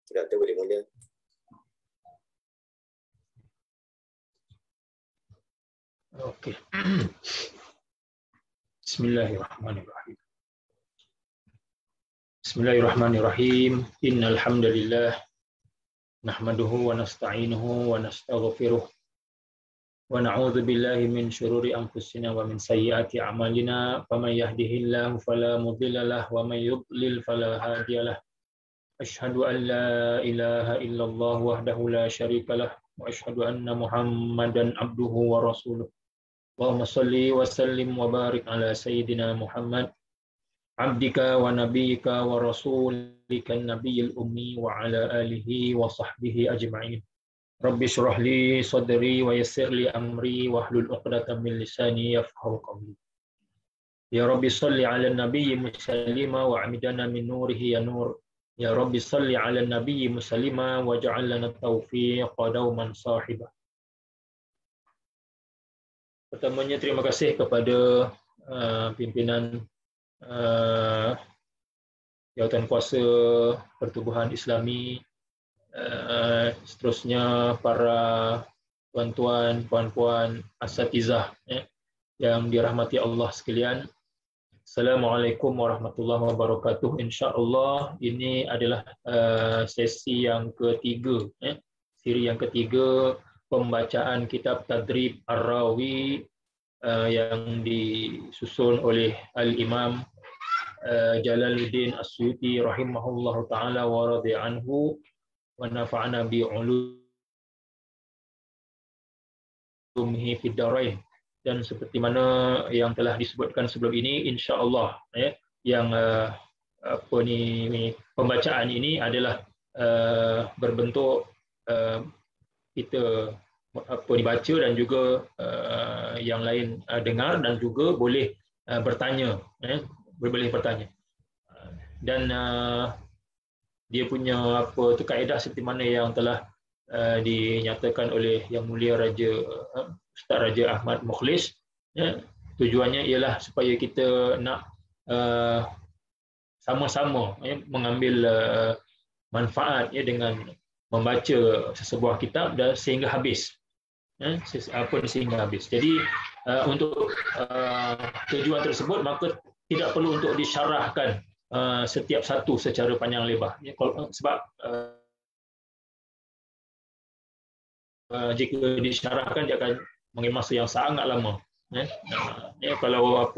Doktor boleh mula. Okey. Bismillahirrahmanirrahim. Bismillahirrahmanirrahim. Innal hamdalillah nahmaduhu wa nasta'inuhu wa nastaghfiruh wa na'udzu billahi min syururi anfusina wa min sayyiati a'malina. Faman yahdihillahu fala mudilla lahu wa may yudlil fala hadiyalah. Asyhadu an la ilaha illallah wahdahu la syarikalah wa asyhadu anna Muhammadan abduhu wa rasuluh. Allahumma shalli wa sallim wa barik ala sayyidina Muhammad abdika wa nabiyyika wa rasulika nabiyil ummi wa ala alihi wa sahbihi ajma'in. Rabbi shrah li sadri wa yassir li amri wa hlul 'uqdatam min lisani yafqahu qawli. Ya Rabbi shalli ala nabiyyi musallima wa amidana min nurihi ya nur. Ya Rabbi shalli ala nabiyyi musallima wa ja'al lana taufiqa dauman sahibah. Pertamanya terima kasih kepada pimpinan Jawatan Kuasa Pertubuhan Islami, seterusnya para tuan-tuan, puan-puan, asatizah yang dirahmati Allah sekalian. Assalamualaikum warahmatullahi wabarakatuh. InsyaAllah ini adalah sesi yang ketiga, siri yang ketiga pembacaan kitab Tadrib Ar-Rawi yang disusun oleh Al-Imam Jalaluddin As-Suyuti rahimahullahu ta'ala wa radhiya anhu wa nafa'ana bi'ulumihi fid dharain. Dan seperti mana yang telah disebutkan sebelum ini, insya-Allah yang pembacaan ini adalah berbentuk kita dibaca dan juga yang lain dengar dan juga boleh bertanya, boleh bertanya. Dan dia punya kaedah seperti mana yang telah dinyatakan oleh Yang Mulia Ustaz Raja Ahmad Mukhlis. Tujuannya ialah supaya kita nak sama-sama mengambil manfaat dengan membaca sesebuah kitab dan sehingga habis. Sehingga habis. Jadi untuk tujuan tersebut maka tidak perlu untuk disyarahkan setiap satu secara panjang lebar. Sebab jika disyarahkan dia akan mengambil masa yang sangat lama. Kalau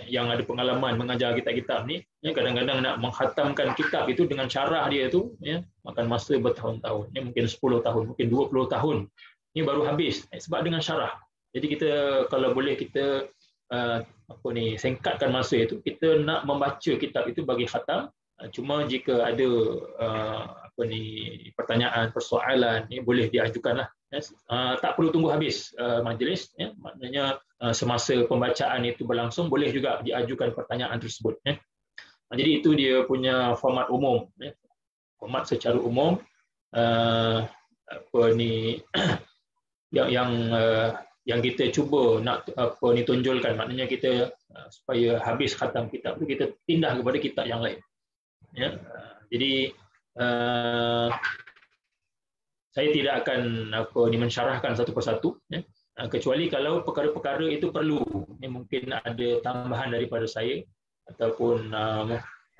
yang ada pengalaman mengajar kitab-kitab ni, kadang-kadang nak menghatamkan kitab itu dengan syarah dia tu makan masa bertahun-tahun, mungkin 10 tahun, mungkin 20 tahun. Ini baru habis sebab dengan syarah. Jadi kita kalau boleh kita singkatkan masa itu, kita nak membaca kitab itu bagi khatam. Cuma jika ada pertanyaan, persoalan boleh diajukanlah. Tak perlu tunggu habis majlis, maknanya semasa pembacaan itu berlangsung boleh juga diajukan pertanyaan tersebut. Jadi itu dia punya format umum, format secara umum yang kita cuba nak tunjulkan, maknanya kita supaya habis khatam kitab itu kita pindah kepada kitab yang lain. Jadi saya tidak akan mensyarahkan satu persatu, kecuali kalau perkara-perkara itu perlu, mungkin ada tambahan daripada saya ataupun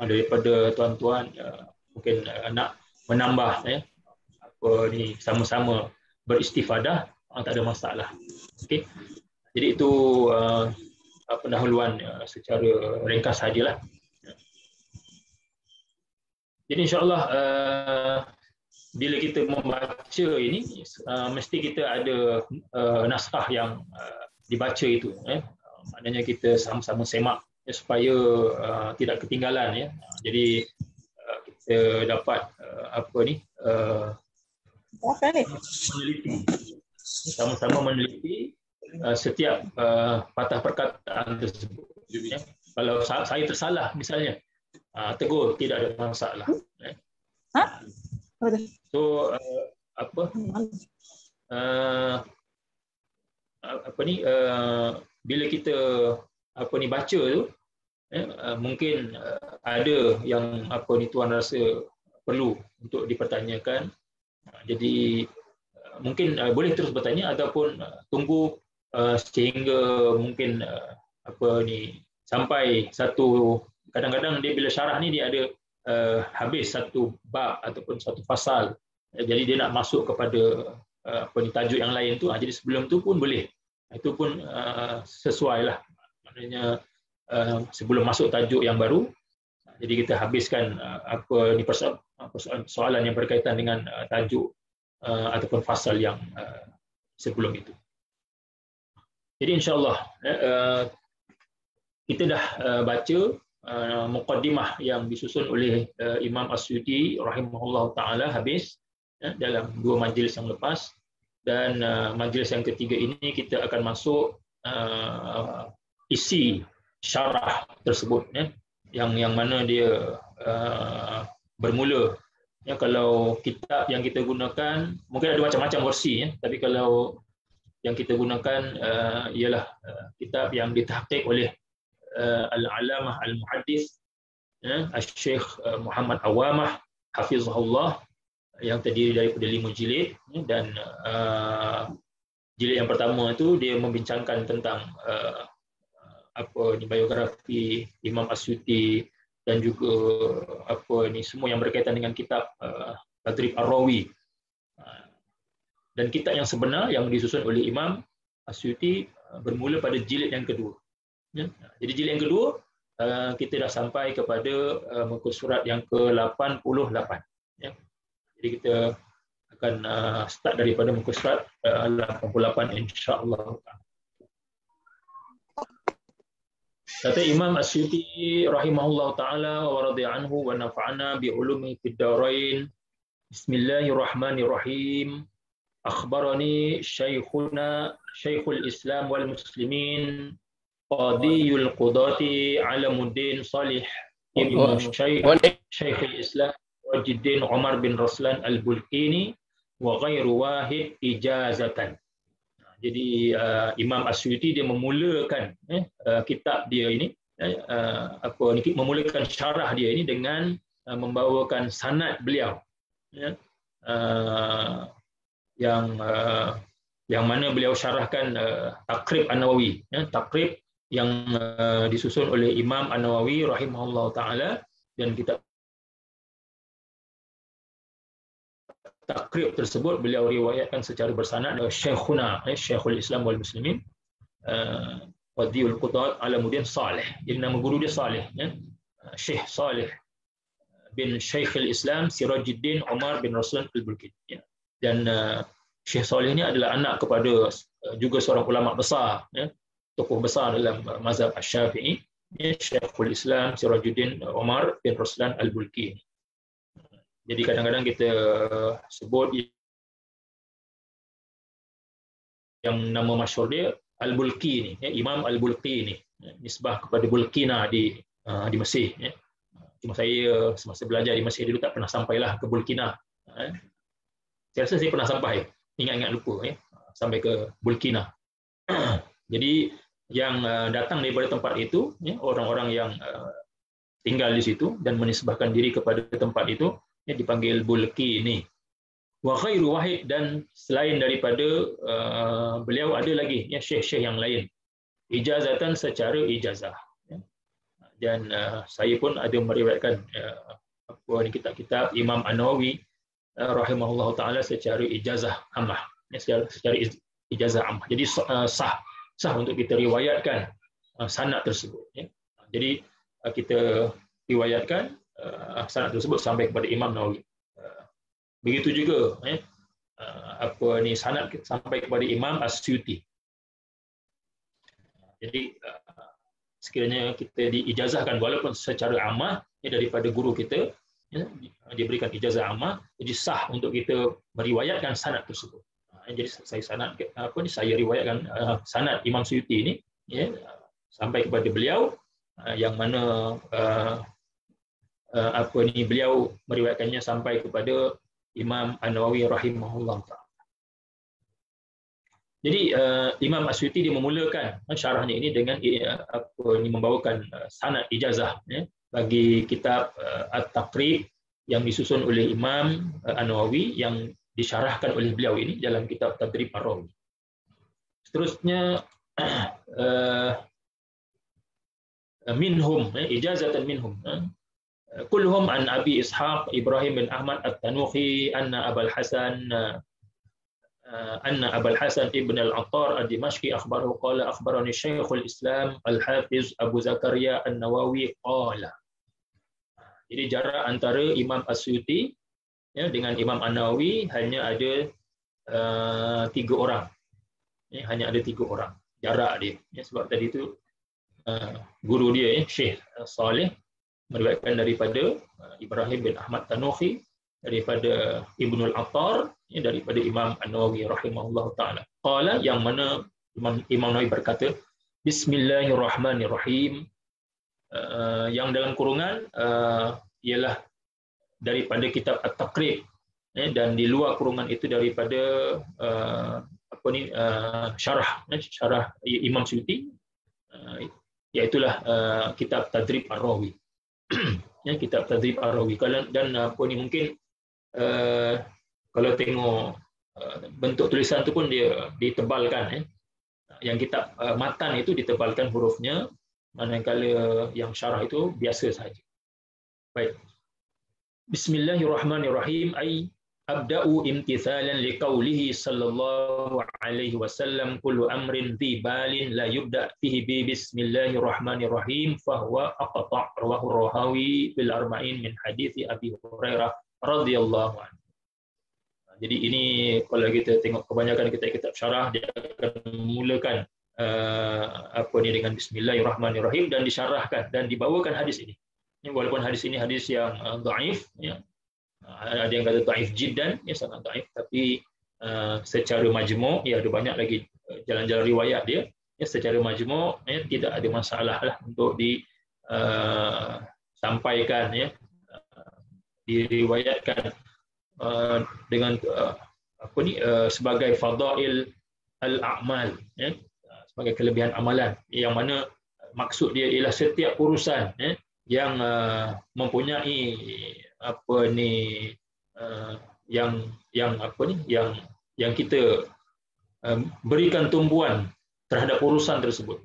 daripada tuan-tuan mungkin nak menambah sama-sama beristifadah, tak ada masalah. Okey. Jadi itu pendahuluan secara ringkas sajalah. Jadi insya-Allah bila kita membaca ini mesti kita ada naskah yang dibaca itu, maknanya kita sama-sama semak supaya tidak ketinggalan. Jadi kita dapat meneliti, sama-sama meneliti setiap patah perkataan tersebut. Kalau saya tersalah misalnya, tegur, tidak ada masalah. So bila kita baca tu, mungkin ada yang tuan rasa perlu untuk dipertanyakan. Jadi mungkin boleh terus bertanya ataupun tunggu sehingga mungkin sampai satu, kadang-kadang dia bila syarah ni dia ada habis satu bab ataupun satu fasal, jadi dia nak masuk kepada tajuk yang lain tu, jadi sebelum tu pun boleh, itu pun sesuai lah, maknanya sebelum masuk tajuk yang baru, jadi kita habiskan soalan yang berkaitan dengan tajuk ataupun fasal yang sebelum itu. Jadi insya-Allah kita dah baca muqaddimah yang disusun oleh Imam As-Suyuti rahimahullah taala habis dalam 2 majlis yang lepas, dan majlis yang ketiga ini kita akan masuk isi syarah tersebut, yang mana dia bermula. Kalau kitab yang kita gunakan mungkin ada macam-macam versi, tapi kalau yang kita gunakan ialah kitab yang ditahqiq oleh Al-Alamah Al-Muhaddis Al-Syekh Muhammad Awamah hafizahullah, yang terdiri daripada 5 jilid, dan jilid yang pertama itu dia membincangkan tentang biografi Imam As-Suyuti dan juga semua yang berkaitan dengan kitab Tadrib Ar-Rawi, dan kitab yang sebenar yang disusun oleh Imam As-Suyuti bermula pada jilid yang kedua. Jadi jilid yang kedua kita dah sampai kepada muka surat yang ke-88. Jadi kita akan start daripada muka surat 88 insya-Allah. Kata Imam As-Suyuti rahimahullah taala wa radiya anhu wa nafa'ana bi ulumi fid darain. Bismillahirrahmanirrahim. Akhbarani Syekhuna Syekhul Islam wal Muslimin Qadiyul Qudati Alamuddin Salih Ibn Syekhul Islam Wajiddin Umar bin Raslan Al-Bulkini wa ghairu wahid ijazatan. Jadi Imam As-Suyuti dia memulakan kitab dia ini, memulakan syarah dia ini dengan membawakan sanad beliau, yang mana beliau syarahkan Taqrib An-Nawawi, Taqrib yang disusun oleh Imam An-Nawawi rahimahullah taala, dan kitab Taqrib tersebut beliau riwayatkan secara bersanad dari Syekhuna Syekhul Islam wal Muslimin Qadiyul Qudat Alamuddin Salih. Jadi nama guru dia Salih, Syekh Salih bin Syekhul Islam Sirajuddin Umar bin Raslan Al-Bulkini. Dan Syekh Salih ini adalah anak kepada juga seorang ulama besar, tokoh besar dalam mazhab Asy-Syafi'i, Syekhul Islam Sirajuddin Umar bin Raslan Al-Bulkini. Jadi kadang-kadang kita sebut yang nama masyhur dia Al-Bulkini, Imam Al-Bulkini, nisbah kepada Bulkina di Mesir. Cuma saya semasa belajar di Mesir dulu tak pernah sampailah ke Bulkina. Saya rasa saya pernah sampai, ingat-ingat lupa, sampai ke Bulkina. Jadi yang datang daripada tempat itu, orang-orang yang tinggal di situ dan menisbahkan diri kepada tempat itu, dipanggil Bulkini. Wa ghairu wahid, dan selain daripada beliau ada lagi syekh-syekh yang lain, ijazatan secara ijazah. Dan saya pun ada meriwayatkan kitab-kitab Imam An-Nawawi rahimahullah taala secara ijazah ammah, secara ijazah ammah. Jadi sah untuk kita riwayatkan sanad tersebut. Jadi kita riwayatkan sanad tersebut sampai kepada Imam Nawawi. Begitu juga sanad sampai kepada Imam As-Suyuti. Jadi sekiranya kita diijazahkan walaupun secara ammah daripada guru kita, diberikan ijazah ammah, jadi sah untuk kita meriwayatkan sanad tersebut. Jadi saya riwayatkan sanad Imam Suyuti ini sampai kepada beliau, yang mana beliau meriwayatkannya sampai kepada Imam An-Nawawi rahimahullah ta'ala. Jadi Imam As-Suyuti dia memulakan syarahnya ini dengan membawakan sanad ijazah bagi kitab At-Taqrib yang disusun oleh Imam An-Nawawi yang disyarahkan oleh beliau ini dalam kitab Tadrib Ar-Rawi. Seterusnya minhum, ijazatan minhum. Kulluhum an Abi Ishaq Ibrahim bin Ahmad At-Tanuhi anna Abul Hasan ibn al-Attar ad-Dimashqi akhbarahu qala akhbarani Syekhul Islam Al-Hafiz Abu Zakaria An-Nawawi qala. Jadi jarak antara Imam As-Suyuti dengan Imam An-Nawawi hanya ada 3 orang. Hanya ada 3 orang jarak dia. Sebab tadi itu guru dia Syekh Saleh meriwayatkan daripada Ibrahim bin Ahmad Tanuhi, daripada Ibnul Attar, daripada Imam An-Nawawi rahimahullah taala. Qala, yang mana Imam Nawawi berkata Bismillahirrahmanirrahim, yang dalam kurungan ialah daripada kitab At-Taqrib, dan di luar kurungan itu daripada syarah Imam Suyuti, iaitulah kitab Tadrib Ar-Rawi. Kitab Tadrib Ar-Rawi. Dan mungkin kalau tengok bentuk tulisan itu pun dia ditebalkan. Yang kitab matan itu ditebalkan hurufnya, manakala yang syarah itu biasa saja. Baik. Bismillahirrahmanirrahim. Abda'u imtithalan liqaulihi sallallahu alaihi wasallam kullu amrin dhi balin la yubda' fihi bi bismillahirrahmanirrahim fahuwa aqta' rawahu Rahawi bil arba'in min hadithi Abi Hurairah radhiyallahu anhu. Jadi ini kalau kita tengok kebanyakan kitab syarah, dia akan memulakan dengan bismillahirrahmanirrahim dan disyarahkan dan dibawakan hadis ini. Walaupun hadis ini hadis yang dhaif, ada yang kata dhaif jiddan, sangat dhaif, tapi secara majmu' ada banyak lagi jalan-jalan riwayat dia. Secara majmu' tidak ada masalah lah untuk disampaikan, diriwayatkan dengan sebagai fadail al-a'mal, sebagai kelebihan amalan, yang mana maksud dia ialah setiap urusan yang mempunyai yang kita berikan tumpuan terhadap urusan tersebut,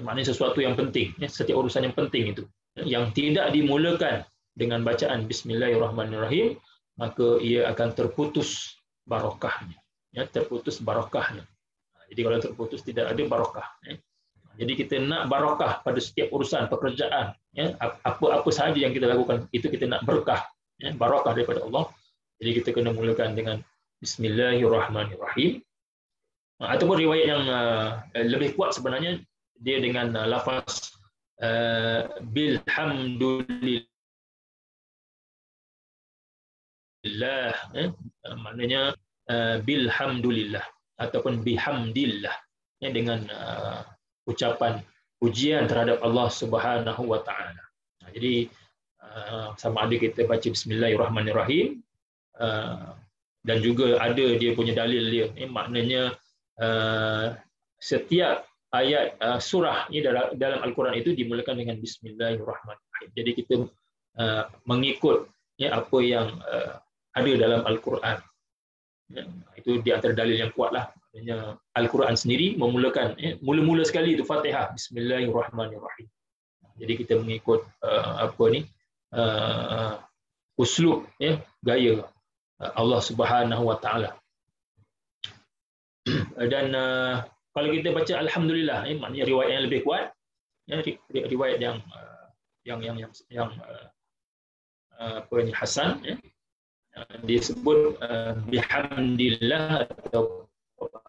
maknanya sesuatu yang penting, setiap urusan yang penting itu yang tidak dimulakan dengan bacaan bismillahirrahmanirrahim, maka ia akan terputus barokahnya, terputus barokahnya. Jadi kalau terputus tidak ada barokah. Jadi kita nak barokah pada setiap urusan pekerjaan, apa-apa sahaja yang kita lakukan itu kita nak berkah, barokah daripada Allah. Jadi kita kena mulakan dengan bismillahirrahmanirrahim. Ataupun riwayat yang lebih kuat sebenarnya dia dengan lafaz bilhamdulillah, maknanya bilhamdulillah ataupun bihamdillah, dengan ucapan pujian terhadap Allah Subhanahu wa taala. Jadi sama ada kita baca bismillahirrahmanirrahim, dan juga ada dia punya dalil dia, maknanya setiap ayat surah ini dalam Al-Quran itu dimulakan dengan bismillahirrahmanirrahim. Jadi kita mengikut apa yang ada dalam Al-Quran. Itu di antara dalil yang kuatlah. Maknanya Al-Quran sendiri memulakan mula-mula sekali itu Fatihah bismillahirrahmanirrahim. Jadi kita mengikut uslub, gaya Allah Subhanahu wa taala. Dan kalau kita baca alhamdulillah, maknanya riwayat yang lebih kuat, riwayat yang hasan, disebut bihamdillah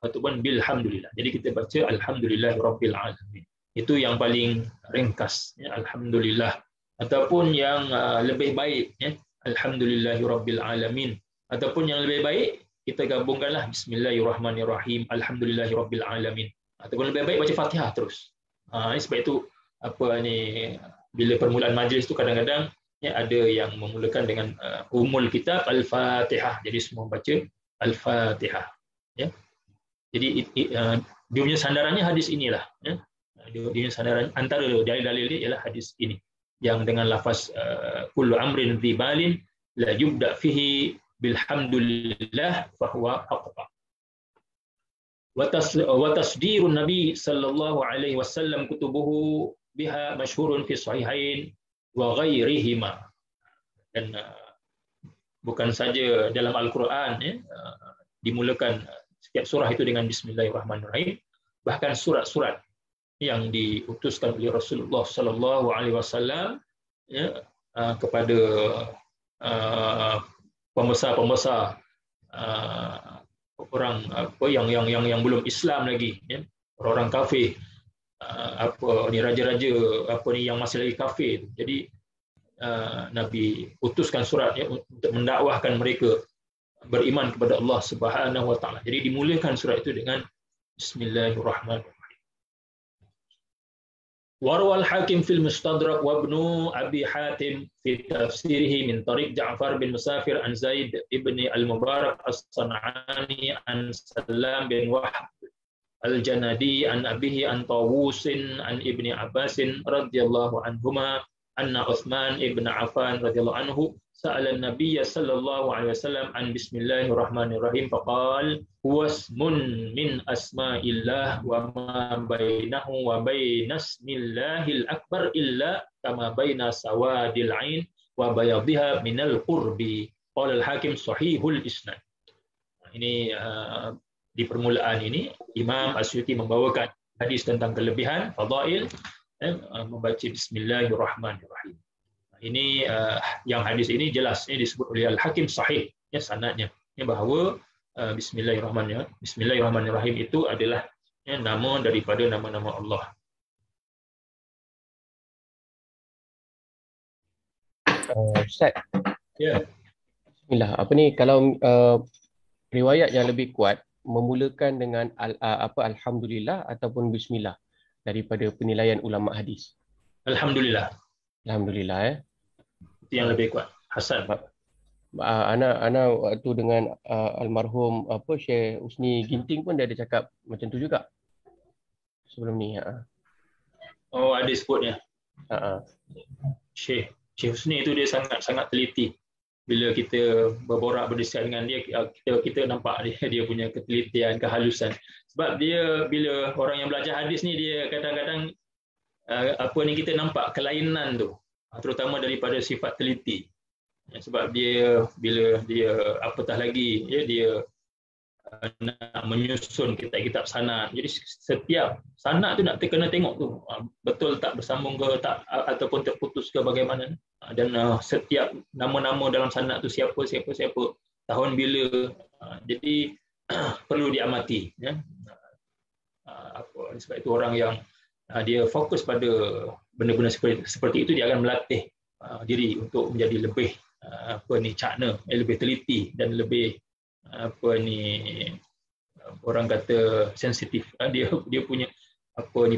ataupun bilhamdulillah. Jadi kita baca alhamdulillahirabbil alamin. Itu yang paling ringkas, alhamdulillah. Ataupun yang lebih baik, alhamdulillahirabbil alamin. Ataupun yang lebih baik kita gabungkanlah bismillahirrahmanirrahim, alhamdulillahirabbil alamin. Ataupun lebih baik baca Fatihah terus. Sebab itu bila permulaan majlis itu kadang-kadang ada yang memulakan dengan umul kitab al-Fatihah. Jadi semua baca al-Fatihah. Jadi dia punya sandarannya hadis inilah. Dia punya sandaran antara dalil-dalil dia ialah hadis ini yang dengan lafaz kullu amrin dhi balin la yubda fihi bilhamdulillah fahuwa aqta. Wa tasdirun Nabi sallallahu alaihi wasallam kutubuhu biha masyhurun fi sahihain wa ghairihima. Dan bukan saja dalam Al-Quran dimulakan setiap surah itu dengan Bismillahirrahmanirrahim, bahkan surat-surat yang diutuskan oleh Rasulullah sallallahu alaihi wasallam kepada pembesar-pembesar orang yang belum Islam lagi, orang kafir, raja-raja yang masih lagi kafir. Jadi Nabi utuskan surat untuk mendakwahkan mereka beriman kepada Allah Subhanahu wa taala. Jadi dimulakan surat itu dengan Bismillahirrahmanirrahim. Warwal Hakim fil Mustadrak wa Ibnu Abi Hatim fi tafsirihi min tariq Ja'far bin Musafir an Zaid ibn al-Mubarak as-San'ani an Salam bin Wahb al-Janadi an abihi an Tawusin an Ibni Abbasin radhiyallahu anhuma anna Utsman ibn Affan radhiyallahu anhu sa'ala an-nabiy sallallahu alaihi wasallam an bismillahirrahmanirrahim faqala huwa ismun min asma'illah wa ma bainahu wa bainasmillahil akbar illa kama baina sawadil ain wa bayadhiha minal qurbi. Qala al-Hakim sahihul isnad. Ini di permulaan ini Imam Asyuti membawakan hadis tentang kelebihan fadail membaca Bismillahirrahmanirrahim. Ini yang hadis ini jelas ini disebut oleh Al-Hakim sahih sanadnya bahawa Bismillahirrahmanirrahim itu adalah nama daripada nama-nama Allah. Ustaz. Ya. Bismillah. Apa ni kalau riwayat yang lebih kuat memulakan dengan alhamdulillah ataupun bismillah daripada penilaian ulama hadis? Alhamdulillah. Alhamdulillah Itu yang lebih kuat. Hasan. Ana waktu dengan almarhum Syekh Usni Ginting pun dia ada cakap macam tu juga. Sebelum ni. Oh, ada sebutnya. Syekh Usni itu dia sangat teliti. Bila kita berborak berdiskusi dengan dia, kita nampak dia punya ketelitian, kehalusan. Sebab dia bila orang yang belajar hadis ni dia kadang-kadang kita nampak kelainan tu, terutama daripada sifat teliti. Sebab dia bila dia apatah lagi dia nak menyusun kitab-kitab sanad. Jadi setiap sanad tu nak kena tengok tu betul tak bersambung ke tak ataupun terputus ke bagaimana. Dan setiap nama-nama dalam sanad tu siapa tahun bila. Jadi perlu diamati sebab itu orang yang dia fokus pada benda-benda seperti itu, dia akan melatih diri untuk menjadi lebih cakna, lebih teliti dan lebih orang kata sensitif. Dia punya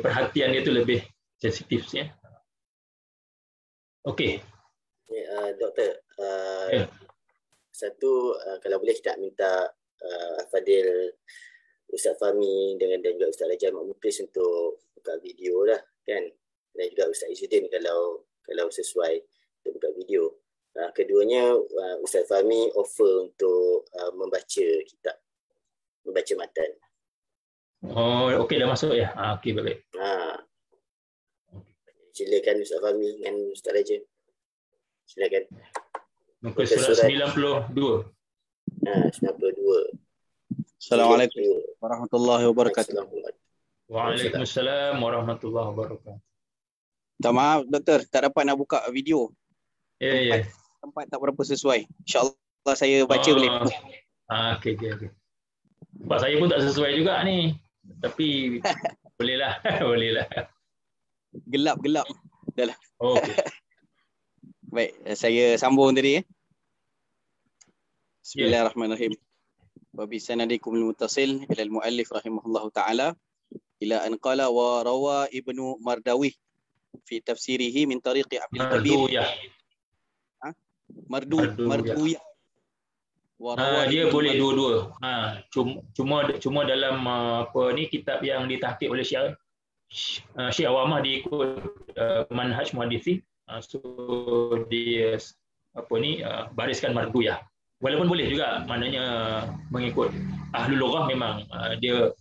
perhatian dia tu lebih sensitif ya. Okey. Doktor, satu kalau boleh kita minta Fadil Ustaz Fahmi dan juga Ustaz Raja Muklis untuk buka video lah kan, dan juga Ustaz Izzuddin kalau sesuai untuk buka video. Keduanya Ustaz Fahmi offer untuk membaca kitab, membaca matan. Oh, okey dah masuk ya. Okey baik. Silakan Ustaz Fahmi dengan Ustaz Raja. Silakan. Muka surat 92. 92. Assalamualaikum warahmatullahi wabarakatuh. Waalaikumsalam warahmatullahi wabarakatuh. Minta maaf doktor, tak dapat nak buka video. Ya. Tempat tak berapa sesuai. InsyaAllah saya baca boleh. Okey. Tempat saya pun tak sesuai juga ni. Tapi bolehlah. Gelap. Dah lah. Okey. Baik, saya sambung tadi. Bismillahirrahmanirrahim. Wa bi sanadikum al-muttasil ila al-muallif rahimahullahu taala ila an qala wa rawa Ibnu Mardawi fi tafsirihi min tariqi Abdul Kabir. Marduyah. Dia boleh dua-dua. Cuma dalam kitab yang ditahqiq oleh Syekh Awamah diikut manhaj muhaddisin. So dia bariskan marduyah. Walaupun boleh juga maknanya mengikut ahlul lughah memang dia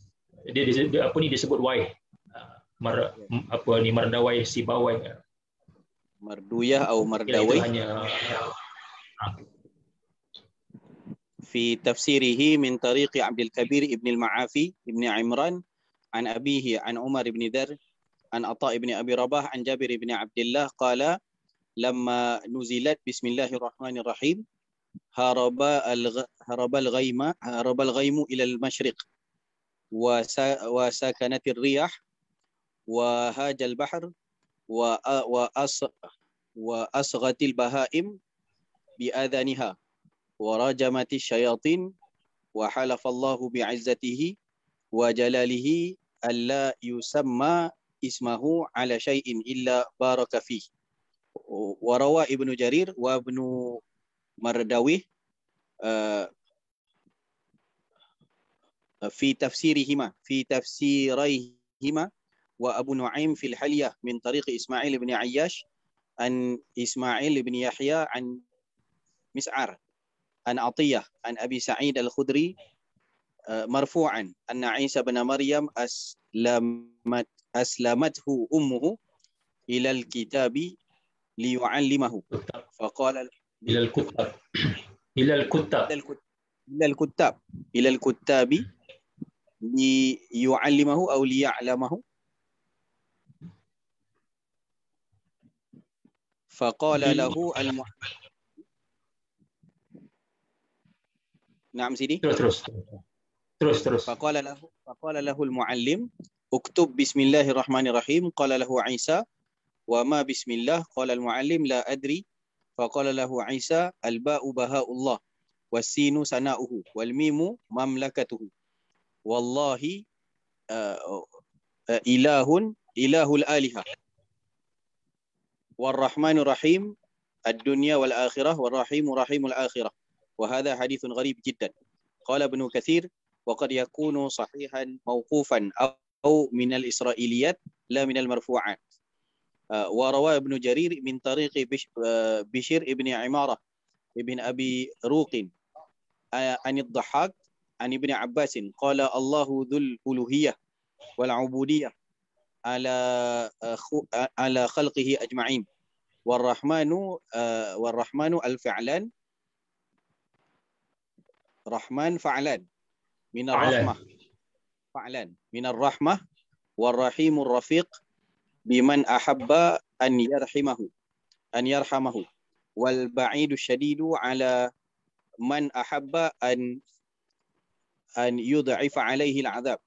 disebut wai. Mardawai Sibawai. Marduyah atau Mardawai. Hanya في تفسيره من طريق عبد الكبير ابن المعافي ابن عمران عن أبيه عن عمر بن ذر عن عطاء بن أبي رباح عن جابر بن عبد الله قال لما نزلت بسم الله الرحمن الرحيم هرب الغيم إلى المشرق وسكنت الرياح وهاج البحر وأصغت البهائم بآذانها ورجمت الشياطين وحلف الله بعزته وجلاله ألا يسمى اسمه على شيء إلا بارك فيه. وروى ابن جرير وابن مردويه في تفسيريهما وأبو نعيم في الحلية من طريق إسماعيل بن عياش عن إسماعيل بن يحيى عن مسعر عن عطية عن أبي سعيد الخدري مرفوعا أن عيسى بن مريم أسلمته أمه إلى الكتاب ليعلمه فقال إلى الكتاب ليعلمه أو ليعلمه فقال له نعم سيدي terus فقال له المعلم اكتب بسم الله الرحمن الرحيم قال له عيسى وما بسم الله قال المعلم لا أدري فقال له عيسى الباء بهاء الله والسين سناؤه والميم مملكته والله إله الآلهة والرحمن الرحيم الدنيا والآخرة والرحيم رحيم الآخرة وهذا حديث غريب جدا. قال ابن كثير وقد يكون صحيحا موقوفا أو من الإسرائيليات لا من المرفوعات. وروى ابن جرير من طريق بشير ابن عمارة ابن أبي روق عن الضحاك عن ابن عباس قال الله ذو الألوهية والعبودية على خلقه أجمعين والرحمن الفعلان رحمن فعلان من الرحمة من الرحمة والرحيم الرفيق بمن أحب أن يرحمه والبعيد الشديد على من أحب أن يضعف عليه العذاب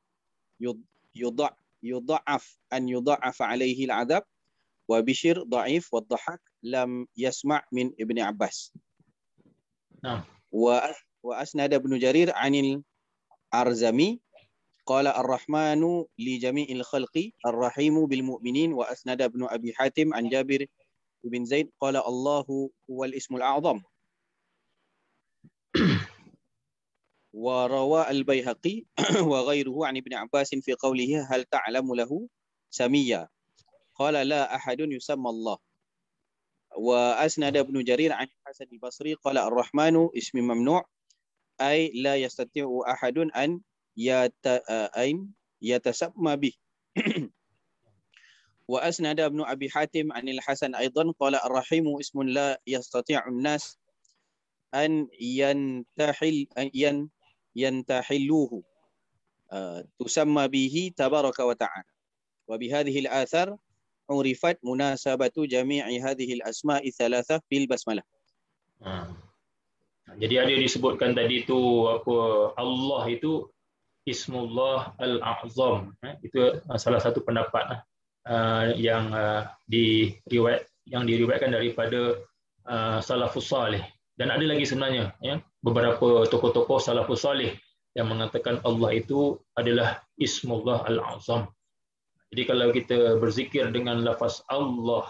يضعف عليه العذاب وبشر ضعيف والضحك لم يسمع من ابن عباس. نعم. وأسند ابن جرير عن الأرزمي قال الرحمن لجميع الخلق الرحيم بالمؤمنين وأسند ابن أبي حاتم عن جابر بن زيد قال الله هو الاسم الأعظم. وروى البيهقي وغيره عن ابن عباس في قوله هل تعلم له سميا قال لا أحد يسمى الله. وأسند ابن جرير عن الحسن البصري قال الرحمن اسم ممنوع أي لا يستطيع أحد أن يتسمى به. وأسند ابن أبي حاتم عن الحسن أيضا قال الرحيم اسم لا يستطيع الناس أن ينتحلوه تسمى به تبارك وتعالى. وبهذه الآثار عرفت مناسبة جميع هذه الأسماء الثلاثة في البسملة. Jadi ada disebutkan tadi tu Allah itu Ismullah Al-A'zam. Itu salah satu pendapat yang diriwayatkan daripada salafus salih. Dan ada lagi sebenarnya beberapa tokoh-tokoh salafus salih yang mengatakan Allah itu adalah Ismullah Al-A'zam. Jadi kalau kita berzikir dengan lafaz Allah,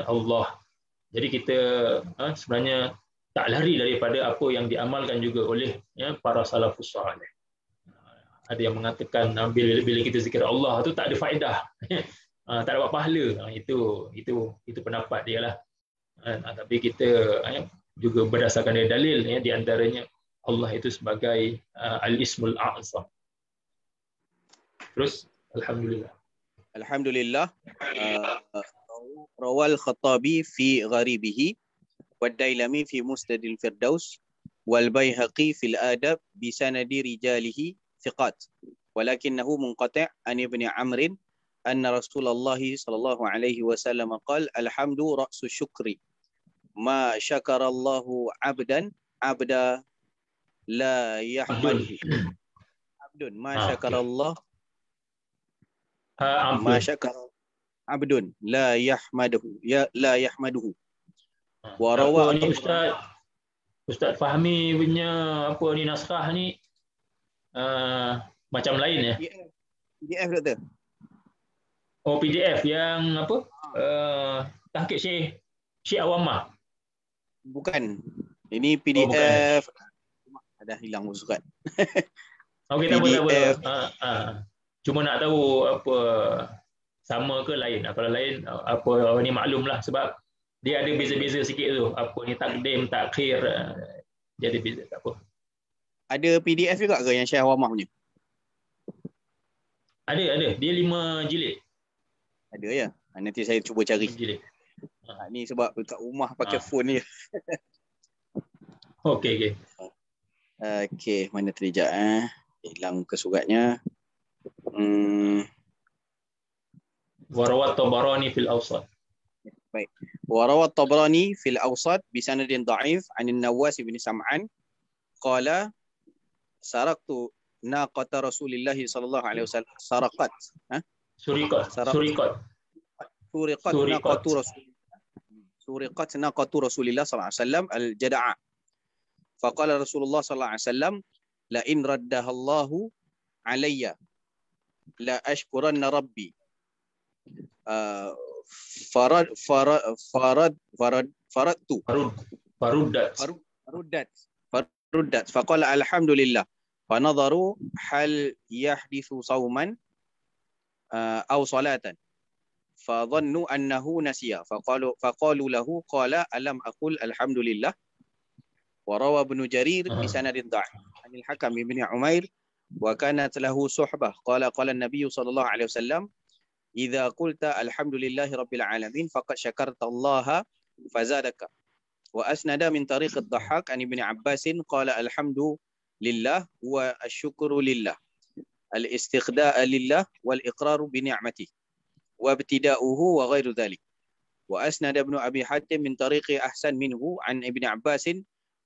Allah. Jadi kita sebenarnya tak lari daripada apa yang diamalkan juga oleh para salafus salih. Ada yang mengatakan bila kita zikir Allah tu tak ada faedah, tak dapat pahala. Itu pendapat dia lah. Tapi kita juga berdasarkan dari dalil, di antaranya Allah itu sebagai Al-Ismul A'zam. Terus alhamdulillah. Alhamdulillah. Rawal Khattabi fi gharibihi wad Dailami fi Musnadil Firdaus wal Baihaqi fil Adab bi sanadi rijalihi thiqat walakinahu munqati' an Ibn Amr anna Rasulullah sallallahu alaihi wasallam qala alhamdu ra'su syukri ma syakarallahu abda la yahmaduhu abdun ma syakarallah ma syakara abdun la yahmaduhu wa rawa ni Ustaz Fahmi punya apa ni naskah ni macam lain ya. PDF doktor. Oh, PDF yang apa? Tahqiq Syekh Awamah. Bukan. Ini PDF. Ada hilang surat. Okey, tak apa. Cuma nak tahu apa sama ke lain. Kalau lain apa ni maklumlah sebab dia ada beza-beza sikit tu. Apa ni takdim, takhir, jadi beza, tak apa. Ada PDF juga ke yang Syekh Awamah punya? Ada. Dia 5 jilid. Ada ya. Nanti saya cuba cari. Jilid. Ni sebab dekat rumah pakai phone ni. Okey. Okey, mana terjejak hilang ke suratnya. Warawat Tabarani fil Awsat. Baik. Warawat Tabarani fil Awsat bi sanadin dha'if 'an An-Nawas bin Sam'an qala saraktu naqata Rasulillah sallallahu alaihi wasallam suriqat naqatu Rasulillah sallallahu alaihi wasallam al-jada'a faqala Rasulullah sallallahu alaihi wasallam la in raddaha Allahu alayya la ashkuranna rabbi faruddat faqala alhamdulillah fanadharu hal yahdithu sawman aw salatan fadhannu annahu nasiya faqalu lahu qala alam aqul alhamdulillah wa rawa ibn Jarir bi sanadin dha'if anil Hakam ibn Umair wa kanat lahu suhbah qala an-nabiy sallallahu alaihi wasallam idza qulta alhamdulillahi rabbil alamin faqad syakarta Allah fazadaka wa asnada min tariq ad-Dhahhak an Ibn Abbas qala alhamdulillah wa asyukru lillah al-istighda'a lillah wal iqraru bi ni'matihi wa ibtida'uhu wa ghairu dhalik wa asnada Ibn Abi Hatim min tariqi ahsan minhu an Ibn Abbas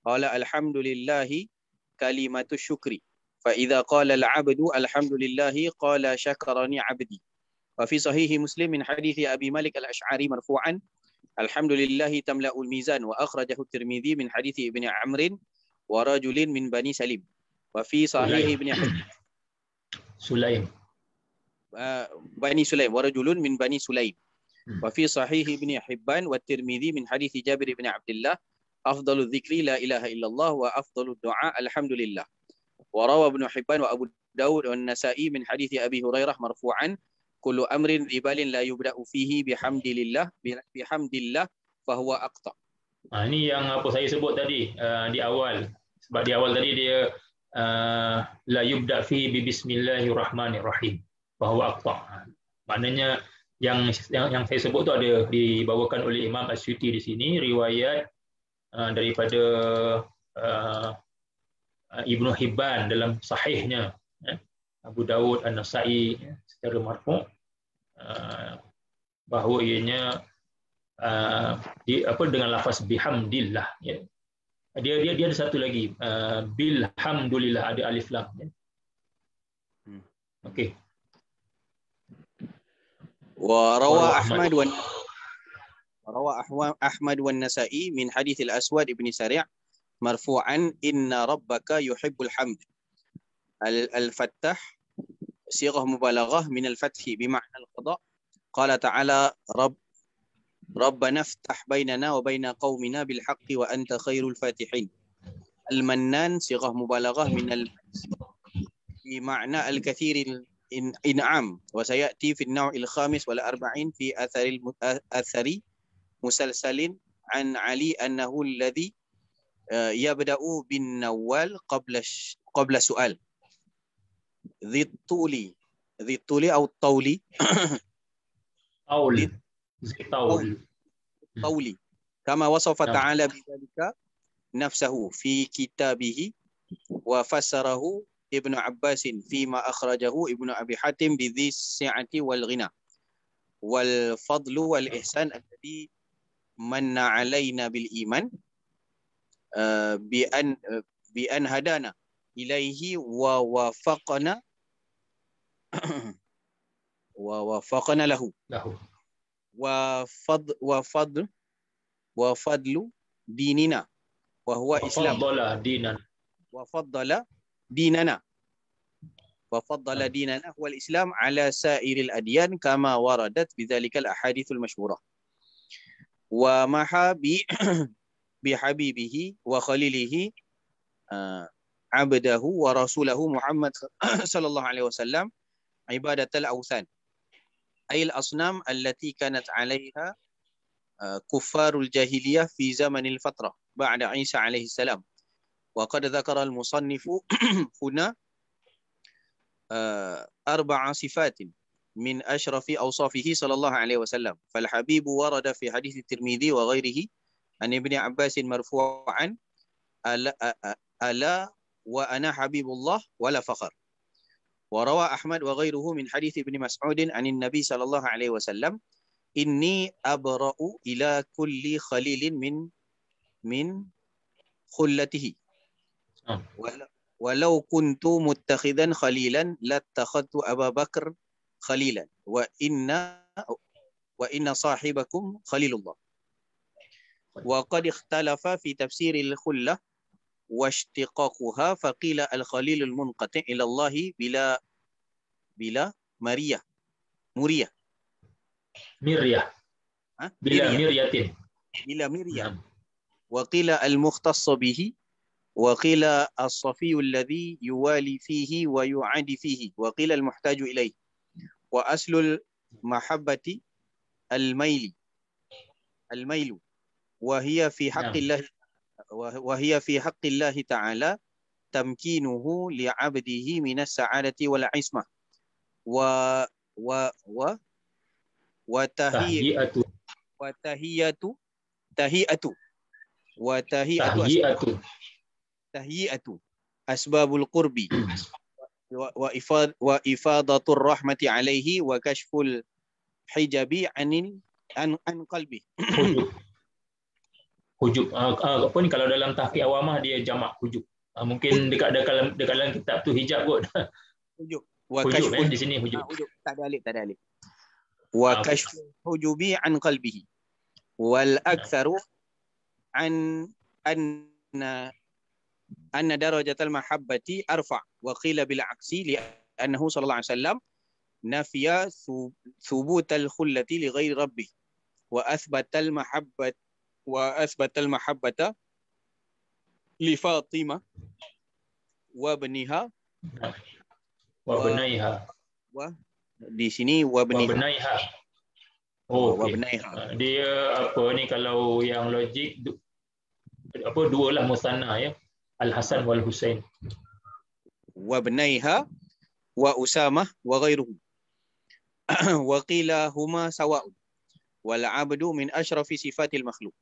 qala alhamdulillahi kalimatu syukri fa idza qala al-'abdu alhamdulillahi qala syakarani 'abdi. وفي صحيح مسلم من حديث أبي مالك الأشعري مرفوعا الحمد لله تملأ الميزان وأخرجه الترمذي من حديث ابن عمرو ورجل من بني سليم وفي صحيح ابن سليم بني سليم ورجل من بني سليم وفي صحيح ابن حبان والترمذي من حديث جابر بن عبد الله أفضل الذكر لا إله إلا الله وأفضل الدعاء الحمد لله وروى ابن حبان وأبو داود والنسائي من حديث أبي هريرة مرفوعا kullu amrin ribalin la yubda'u fihi bihamdillah fahuwa aqta. Ini yang apa saya sebut tadi di awal. Sebab di awal tadi dia la yubda' fihi bi bismillahirrahmanirrahim fahuwa aqta. Maknanya yang saya sebut tu ada dibawakan oleh Imam Asyuti di sini riwayat daripada Ibnu Hibban dalam sahihnya, Abu Dawud, An-Nasa'i secara marfu' bahawa ianya dengan lafaz bihamdillah, ya. Dia ada satu lagi bilhamdulillah, ada alif lam, ya. Okey. Wa rawa Ahmad wan Nasa'i min hadits al-Aswad ibn Sari' marfu'an inna rabbaka yuhibbul hamd. Al-Fattah صيغة مبالغة من الفتح بمعنى القضاء قال تعالى ربنا افتح بيننا وبين قومنا بالحق وأنت خير الفاتحين. المنان صيغة مبالغة من بمعنى الكثير الإنعام وسيأتي في النوع الخامس والأربعين في أثر مسلسل عن علي أنه الذي يبدأ بالنوال قبل سؤال ذي الطول أو الطول طولي كما وصف تعالى بذلك نفسه في كتابه وفسره ابن عباس فيما أخرجه ابن أبي حاتم بذي السعة والغنى والفضل والإحسان الذي من علينا بالإيمان بأن هدانا إليه ووفقنا له وفضل ديننا وهو إسلام وفضل ديننا هو الإسلام على سائر الأديان كما وردت بذلك الأحاديث المشهورة ومحى بحبيبه وخليله عبده ورسوله محمد صلى الله عليه وسلم عبادة الأوثان أي الأصنام التي كانت عليها كفار الجاهلية في زمن الفترة بعد عيسى عليه السلام. وقد ذكر المصنف هنا 4 صفات من أشرف أوصافه صلى الله عليه وسلم. فالحبيب ورد في حديث الترمذي وغيره عن ابن عباس مرفوعا ألا وأنا حبيب الله ولا فخر. وروى أحمد وغيره من حديث ابن مسعود عن النبي صلى الله عليه وسلم إني أبرأ إلى كل خليل من خلته ولو كنت متخذا خليلا لاتخذت أبا بكر خليلا وإن صاحبكم خليل الله. وقد اختلف في تفسير الخلة واشتقاقها فقيل الخليل المنقطع إلى الله بلا مرية بلا مرية وقيل المختص به وقيل الصفي الذي يوالي فيه ويعادي فيه وقيل المحتاج إليه. وأصل المحبة الميل وهي في حق الله تعالى تمكينه لعبده من السعادة والعصمة وتهيئة أسباب القرب وإفاضة الرحمة عليه وكشف الحجاب عن قلبه. Hujub. Apa ni kalau dalam tahqiq awamah dia jamak hujub. Mungkin dekat dalam kitab tu hijab kot. Hujub. Hujub di sini hujub. Tak ada alif. Wa kashfu hujubi an qalbihi. Wal aktsaru an darajatal mahabbati arfa wa qila bil aksi li annahu sallallahu alaihi wasallam nafiya thubutal khullati li ghairi rabbih wa athbatal mahabbata li Fatimah wa baniha di sini wa baniha. Oh, okay. Dia apa ni kalau yang logik dua lah musanna ya. Al-Hasan wal Husain. Wa baniha wa Usamah wa ghairuhu. Wa qila huma sawa'un. Wal 'abdu min ashrafi sifatil makhluq.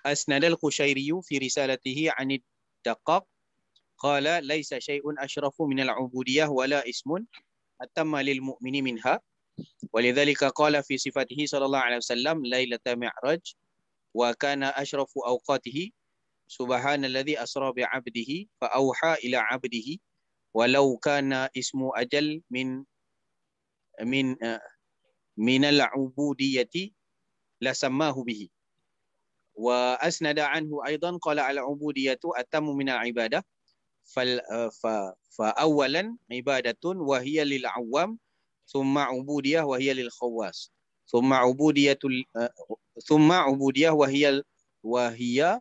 أسند القشيري في رسالته عن الدقاق قال ليس شيء أشرف من العبودية ولا اسم أتم للمؤمن منها ولذلك قال في صفاته صلى الله عليه وسلم ليلة معراج وكان أشرف أوقاته سبحان الذي أسرى بعبده فأوحى إلى عبده ولو كان اسم أجل من العبودية لسماه به. وأسند عنه أيضا قال العبودية أتم من العبادة فأولا عبادة وهي للعوام ثم عبودية وهي للخواص ثم عبودية وهي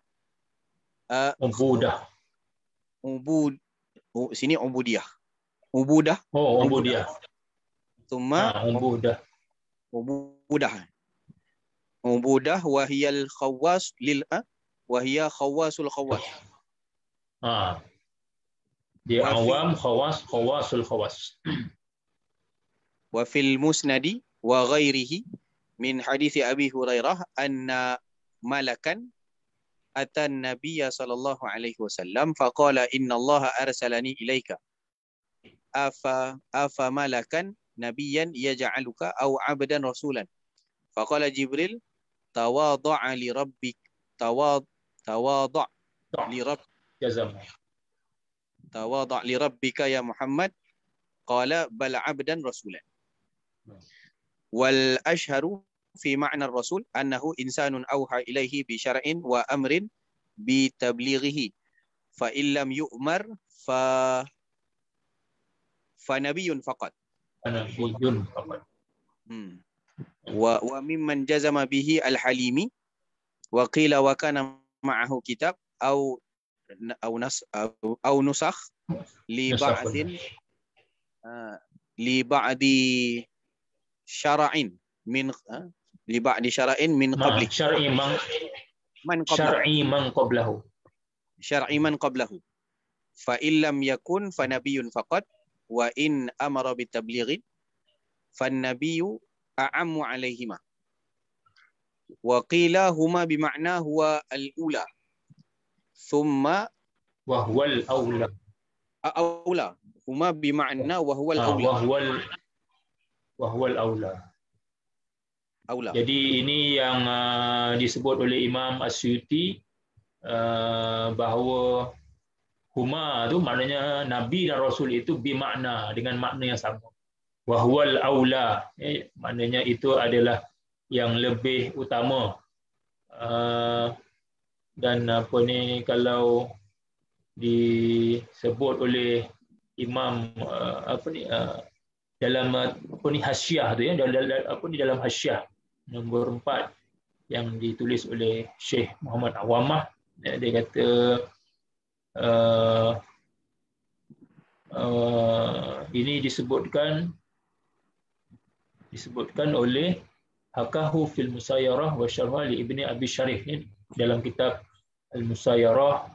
sini ubudiyah ثم ubudah ubudah wahiyal khawas lil wahiyya khawasul khawas. Dia Wa fi- awam, khawasul khawas. Wa fil musnadi wa ghairihi min hadithi Abi Hurairah anna malakan atan nabiyya sallallahu alaihi wasallam faqala inna Allah arsalani ilaika afa malakan nabiyyan yaj'aluka aw 'abdan rasulan faqala Jibril tawadha'a li rabbik tawadha' li rabb Jazam. tawadha' li rabbika ya Muhammad qala bal 'abdan rasulan wal ashharu fi ma'na ar-rasul annahu insanun awha ilaihi bi syar'in wa amrin bi tablighihi fa illam yu'mar fa nabiyyun faqat Nabiyyun faqat. wa mimman jazama bihi al-halimi wa qila wa kana ma'ahu kitab aw nusakh li ba'din li ba'di syara'in min li ba'di syara'in min qabli Syar'i man qablahu. syar'i man qablahu fa illam yakun fa nabiyyun faqat wa in amara bitablighi fan nabiyyu a'ammu alaihima wa qila huma bima'na huwa al-ula thumma Wa huwal aula. aula huma bima'na wa huwa al-aula Wa huwal aula. Jadi ini yang disebut oleh Imam As-Suyuti bahawa huma tu maknanya Nabi dan Rasul itu bermakna dengan makna yang sama. Wahwal aula, maknanya itu adalah yang lebih utama. Dan kalau disebut oleh Imam dalam hasyiah tu ya, dalam hasyiah nombor 4 yang ditulis oleh Syekh Muhammad Awamah, dia kata ini disebutkan oleh hakahu fil musayyarah wa syarha li Ibni Abi Syarif, ni dalam kitab Al-Musayyarah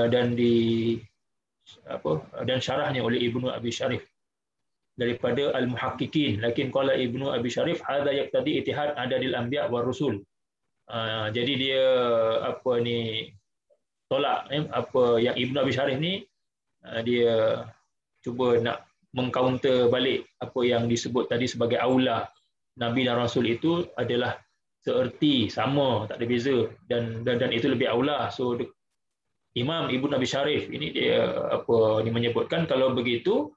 dan syarahnya oleh Ibnu Abi Syarif daripada Al-Muhaqqiqin. Lakin qala Ibnu Abi Syarif hadza yaqtadi ittihad adadil anbiya war rusul. Jadi dia tolak apa yang Ibnu Abi Syarif ni, dia cuba nak mengcounter balik apa yang disebut tadi sebagai aula. Nabi dan Rasul itu adalah seerti, sama, tak ada beza, dan itu lebih aula. So Imam Ibnu Abi Syarif ini dia menyebutkan kalau begitu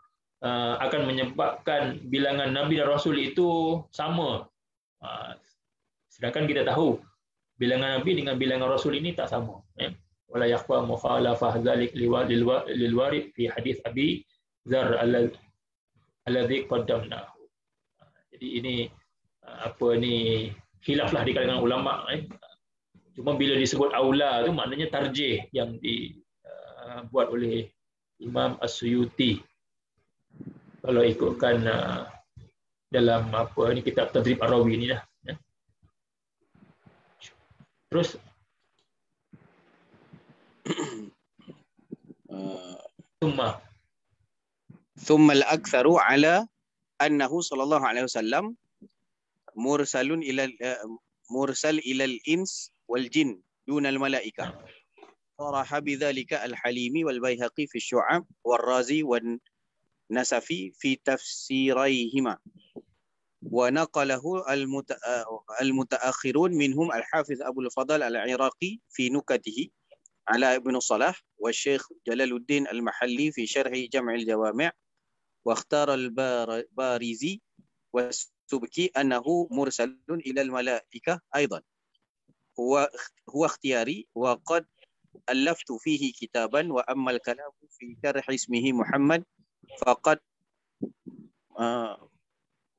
akan menyebabkan bilangan Nabi dan Rasul itu sama. Sedangkan kita tahu bilangan Nabi dengan bilangan Rasul ini tak sama. Wala yakhfa mukhalafah dzalik lil warid fi hadis Abi Dzar alladzi qaddamnahu. Jadi ini khilaflah di kalangan ulama. Cuma bila disebut aula tu maknanya tarjih yang dibuat oleh Imam As-Suyuti. Kalau ikutkan dalam kitab Tadrib Ar-Rawi ni dah. Terus ثم الأكثر على أنه صلى الله عليه وسلم مرسل إلى الإنس والجن دون الملائكة صرح بذلك الحليمي والبيهقي في الشعب والرازي والنسفي في تفسيريهما ونقله المتأخرون منهم الحافظ أبو الفضل العراقي في نكته على ابن الصلاح والشيخ جلال الدين المحلي في شرح جمع الجوامع واختار الباريزي والسبكي أنه مرسل إلى الملائكة أيضا هو اختياري وقد ألفت فيه كتابا وأما الكلام في شرح اسمه محمد فقد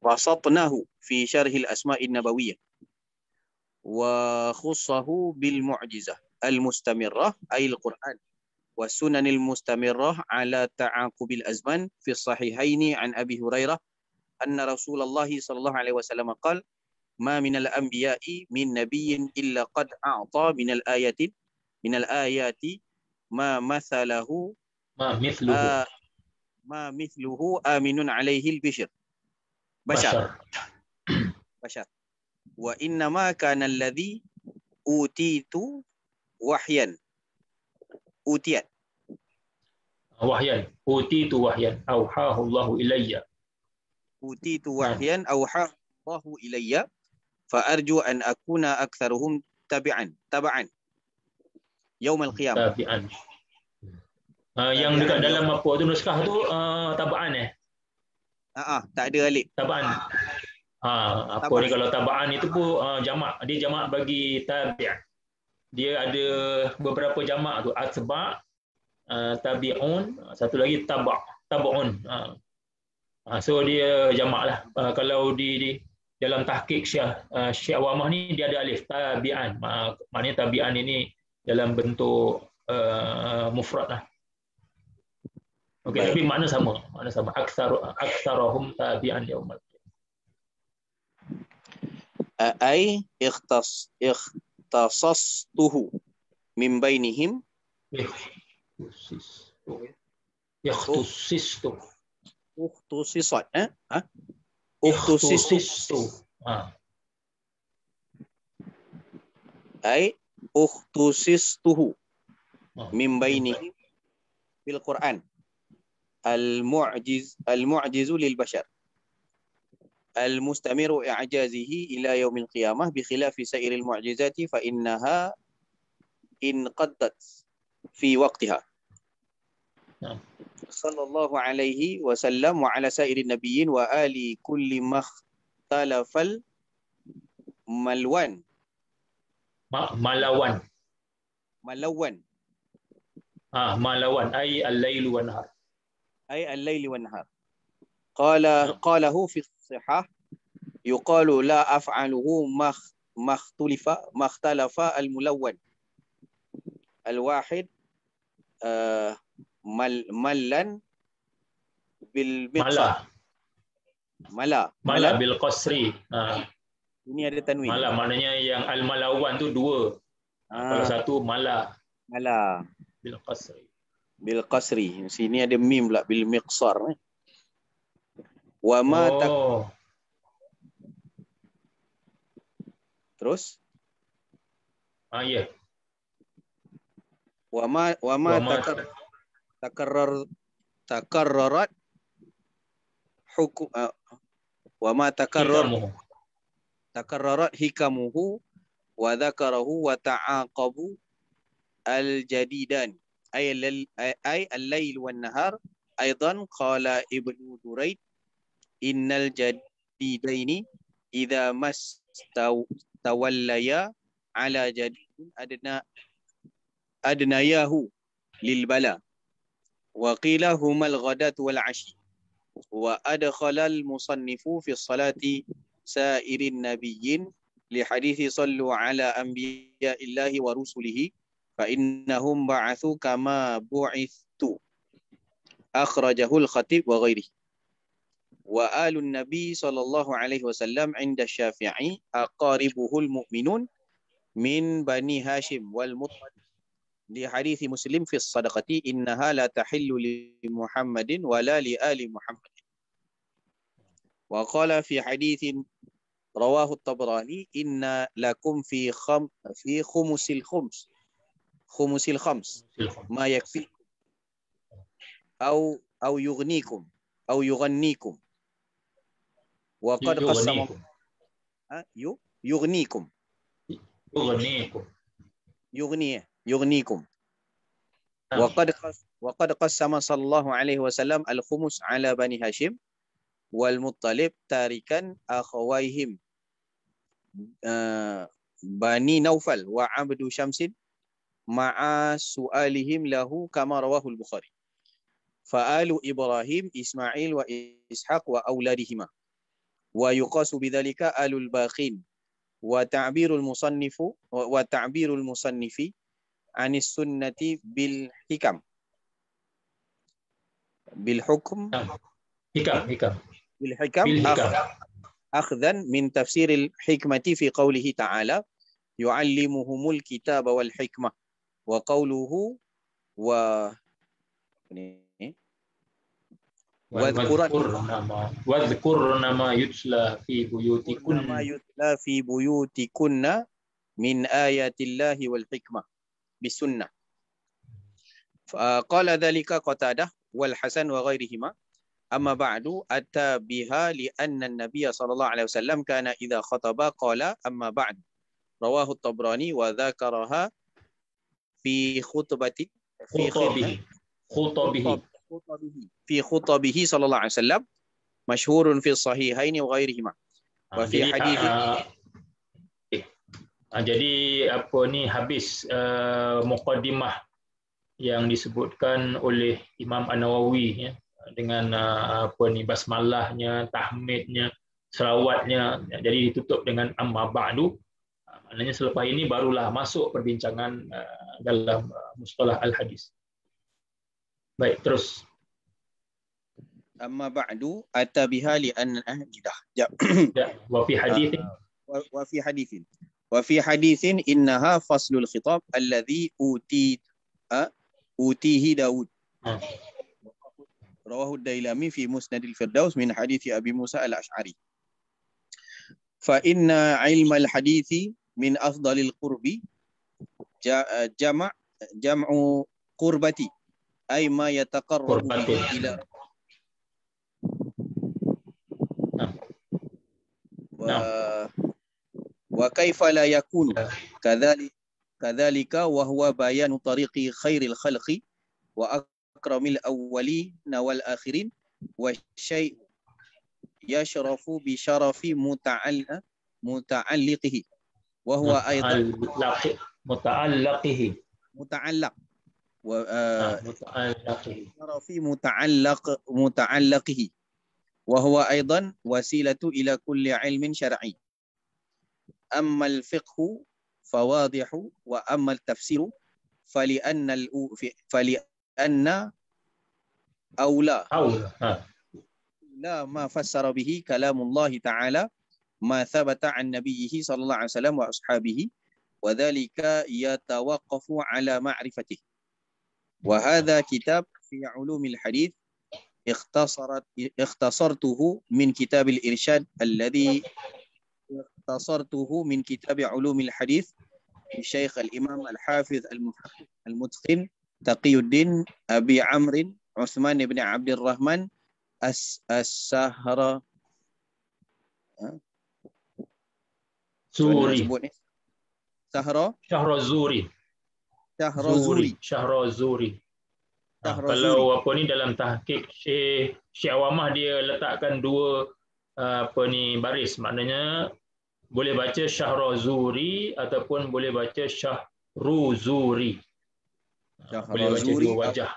وسطناه في شرح الأسماء النبوية وخصه بالمعجزة المستمرة أي القرآن والسنن المستمرة على تعاقب الأزمان في الصحيحين عن أبي هريرة أن رسول الله صلى الله عليه وسلم قال ma minal anbiya'i min nabiyyin illa qad a'ta minal ayati ma mathalahu Ma mithluhu. ma mithluhu aminun alaihi al-bishr. Bashar. Wa inna ma kana alladhi utitu wahyan. Utiyat. Wahyan. Utitu wahyan. Auhahu Allahu ilayya. Utitu wahyan auhahu ilayya fa arju an akuna aktsaruhum tab'an yaum al-qiyamah. Tabi'an. Yang dekat dalam apa tu nuskah tu tabaan Tak ada alif. Tabaan. Apa ni kalau tabaan itu pun jamak. Dia jamak bagi tabi'. Dia ada beberapa jamak tu, atba', tabi'un, satu lagi tab'un. So dia jamak lah. Kalau di dalam tahqiq Syekh Awamah ni dia ada alif tabi'an. Maknanya tabi'an ini dalam bentuk mufrad lah. Okey, tapi makna sama. Aktsaruhum tabi'an yaumal qiyamah. Ai ikhtasastuhu min bainihim. Ikhtusistu. Ukhtusisat. Ikhtusistu. Ai ukhtusistuhu min bainihim bil Quran. المعجز للبشر المستمر إعجازه إلى يوم القيامة بخلاف سائر المعجزات فإنها انقضت في وقتها. صلى الله عليه وسلم وعلى سائر النبيين وآل كل ما اختلف الملون. ملون أي الليل والنهار. أي الليل والنهار. قاله في الصحة يقال لا أفعله ما اختلف الملون الواحد ملا بالمقصر. Mala bil qasri. Ini ada tanwin. Mala maknanya yang al-malawan tu dua. Kalau satu mala bil qasri. Bil qasri. Sini ada mim pula bil miqsar. Wa ma Terus? Ya. Wa ma takarrarat hukum wa ma takarrarat hikamuhu wa dzakarahu wa ta'aqabu al-jadidan ay al-lail wan nahar. Aidan qala Ibnu Durayd innal jadidaini idza mastawallaya ala jadidin adnayahu lil bala wa qila humal ghadat wal ashi wa adkhala al musannifu fi salati sairin nabiyyin li hadithi sallu ala anbiya'illahi wa rusulihi fa innahum ba'athu kama bu'ithu akhrajahu al-khatib wa ghairihi. Wa alun nabi sallallahu alaihi wasallam inda Syafi'i aqaribuhul mu'minun min bani Hashim wal Muttalib li hadithi Muslim fi sadaqati innaha la tahillu li Muhammadin wa la li ali Muhammadin. Wa qala fi hadithin rawahu at-Tabrani inna lakum fi khumusil khams ma yakfi au yughnikum au yughannikum wa qad qassama yughnikum wa qad qassama sallallahu alaihi wasallam al-khumus ala bani Hashim wal Muttalib tarikan akhawaihim bani Naufal wa Abdu Syamsin ma'a su'alihim lahu kama rawahu al-Bukhari. Fa'alu Ibrahim, Ismail wa Ishaq wa auladihima. Wa yuqasu bidzalika alul baqin wa ta'birul musannifi anis sunnati bil hikam. Bil hukm. Hikam. Bil hikam. akhdhan min tafsiril hikmati fi qawlihi ta'ala yu'allimuhumul kitaba wal hikmah wa qawluhu wa wadhkurna ma yutla fi buyutikunna min ayatillahi wal hikmah bisunnah. Qala dhalika Qatadah wal Hasan wa ghairihima. Amma ba'du atta biha li anna an-nabiy sallallahu alaihi wasallam kana idza khataba qala amma ba'd. Rawahu at-Tabrani wa dzakaraha fi khutbati fi khutabihi sallallahu alaihi wasallam masyhurun fi sahihaini wa ghairihima. Wa fi hadits jadi apa ni habis muqaddimah yang disebutkan oleh Imam An-Nawawi ya, dengan apa ni basmalahnya, tahmidnya, selawatnya, jadi ditutup dengan amma ba'du. Maknanya selepas ini barulah masuk perbincangan dalam mustalah al-hadis. Baik, terus. Amma ba'du atabiha li anna wa fi hadithin wa fi hadithin innaha faslul khitab alladhi utihi Daud. Rawahu ad-Dailami fi Musnadil Firdaus min hadithi Abi Musa al-Ash'ari. Fa inna ilmal hadithi min afdalil qurbi jam'u qurbati ay ma yataqarrabu ila wa kaifa la yakunu kadhalika wa huwa bayanu tariqi khairil khalqi wa akramil awwalin wal akhirin wa syai' yashrafu bi syarafi muta'alliqihi wa huwa aidan muta'alliqihi syarafi muta'alliqihi wa huwa aidan wasilatu ila kulli ilmin syar'i. Amma al-fiqhu fawadihu wa amma al-tafsiru fali'anna awla la ma fassara bihi kalamullahi ta'ala ma thabata an nabiyhi sallallahu alaihi wasallam wa ashabihi wa dhalika yatawaqqafu ala ma'rifatihi. Wa hadha kitab fi ulumil hadith اختصرته من كتاب الإرشاد الذي اختصرته من كتاب علوم الحديث للشيخ الإمام الحافظ المتقن تقي الدين أبي عمرو عثمان بن عبد الرحمن السهرة Syahrazuri. Kalau apa ni dalam tahqiq Syekh Awamah dia letakkan dua apa ni baris, maknanya boleh baca Syahrazuri ataupun boleh baca Syahruzuri. Boleh baca dua wajah.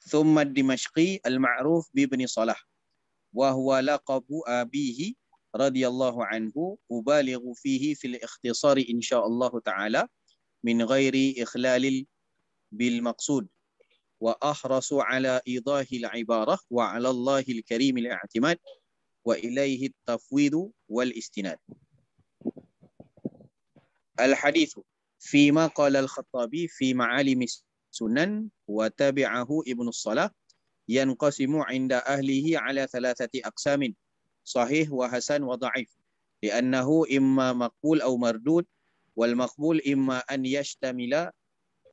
Thumma Dimashqi al-ma'ruf bi Ibn Salah wa huwa laqabu abihi radhiyallahu anhu ubalighu fihi fil ikhtisari insyaallah ta'ala min ghairi ikhlalil bil maqsud wa ahrasu ala idahil ibarah wa ala Allahil karimil i'timad wa ilaihi at-tafwid wal istinad. Al hadits fi ma qala al-Khattabi fi ma'alim sunan wa tabi'ahu Ibnu Salah yanqasimu 'inda ahlihi ala thalathati aqsamin sahih wa hasan wa dha'if li'annahu imma maqbul aw mardud wal maqbul imma an yashtamila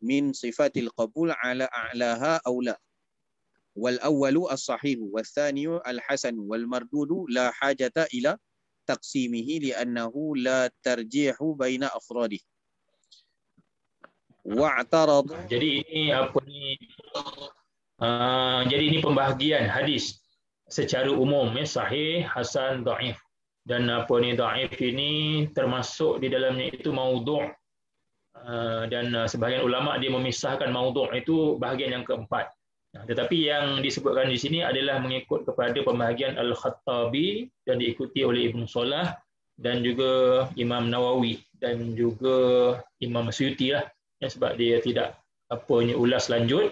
min sifatil qabul ala a'laha aw la wal awwalu as-sahih wal thaniyu al-hasan wal mardudu la hajata ila taqsimihi li'annahu la tarjihu baina afradihi wa'tarad. Jadi ini apa ni jadi ini pembahagian hadis secara umum ya, sahih, hasan, dhaif. Dan apa ni dhaif ini termasuk di dalamnya itu maudhu'. Dan sebahagian ulama dia memisahkan maudhu' itu bahagian yang keempat. Tetapi yang disebutkan di sini adalah mengikut kepada pembahagian Al-Khattabi dan diikuti oleh Ibnu Salah dan juga Imam Nawawi dan juga Imam Suyuti lah, ya, sebab dia tidak ulas lanjut.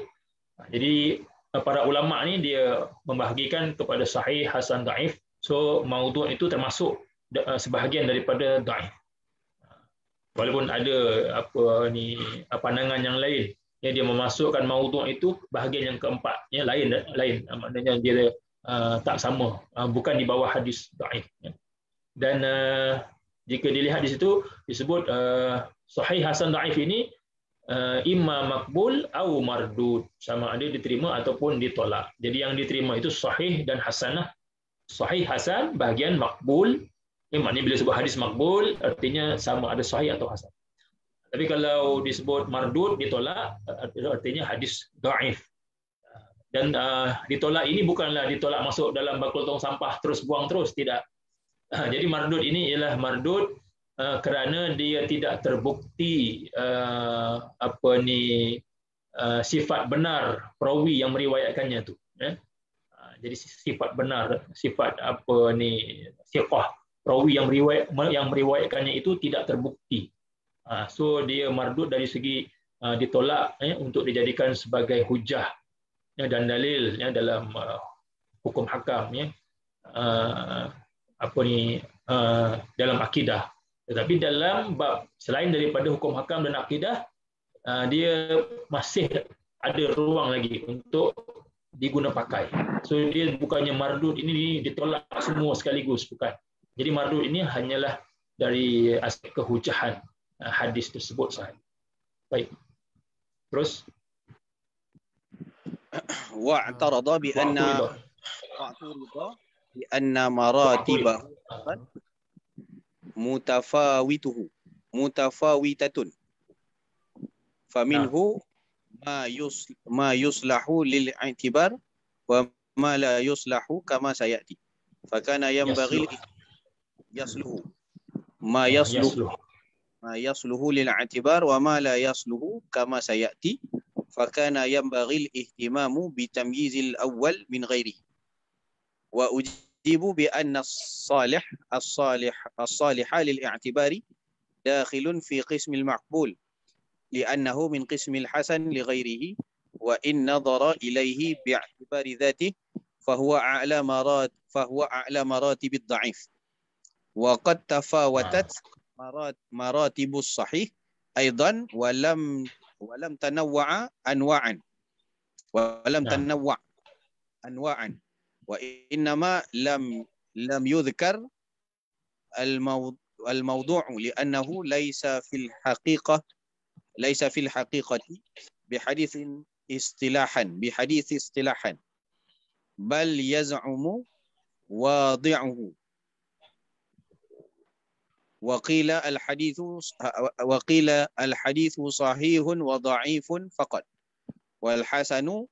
Jadi para ulama ni dia membahagikan kepada sahih, hasan, dhaif. So maudhu' itu termasuk sebahagian daripada dhaif. Walaupun ada pandangan yang lain, dia memasukkan maudhu' itu bahagian yang keempat, lain, maknanya dia tak sama, bukan di bawah hadis dhaif. Dan jika dilihat di situ disebut sahih, hasan, dhaif ini imma makbul atau mardud, sama ada diterima ataupun ditolak. Jadi yang diterima itu sahih dan hasanah. Sahih, hasan, bahagian makbul. Maknanya bila sebut hadis makbul artinya sama ada sahih atau hasan. Tapi kalau disebut mardud, ditolak, artinya hadis dhaif. Dan ditolak ini bukanlah ditolak masuk dalam bakul tong sampah terus buang terus, tidak. Jadi mardud ini ialah mardud kerana dia tidak terbukti sifat benar perawi yang meriwayatkannya tu. Jadi sifat benar, sifat siqah perawi yang meriwayatkannya itu tidak terbukti. So dia mardud dari segi ditolak untuk dijadikan sebagai hujah dan dalil dalam hukum hakam dalam akidah. Tetapi dalam bab selain daripada hukum hakam dan akidah, dia masih ada ruang lagi untuk diguna pakai. So dia bukannya mardud ini ditolak semua sekaligus, bukan. Jadi mardud ini hanyalah dari aspek kehujahan hadis tersebut sahaja. Baik. Terus wa'tarada bi anna maratiba mutafawitatun faminhu ma yuslahu lil i'tibar wa ma la yuslahu kama sayati fakana yanbaghi yasluhu ma yasluhu lil i'tibar wa ma la yasluhu kama sayati fakana yanbaghi al ihtimamu bi tamyizil awwal min ghairihi wa ujibu bi anna الصالح للاعتبار داخل في قسم المقبول لأنه من قسم الحسن لغيره وإن نظر إليه باعتبار ذاته فهو أعلى مراتب الضعيف وقد تفاوتت مراتب الصحيح أيضا ولم تنوع أنواعا وإنما لم يذكر الموضوع لأنه ليس في الحقيقة بحديث اصطلاحا بل يزعم واضعه وقيل الحديث صحيح وضعيف فقط والحسن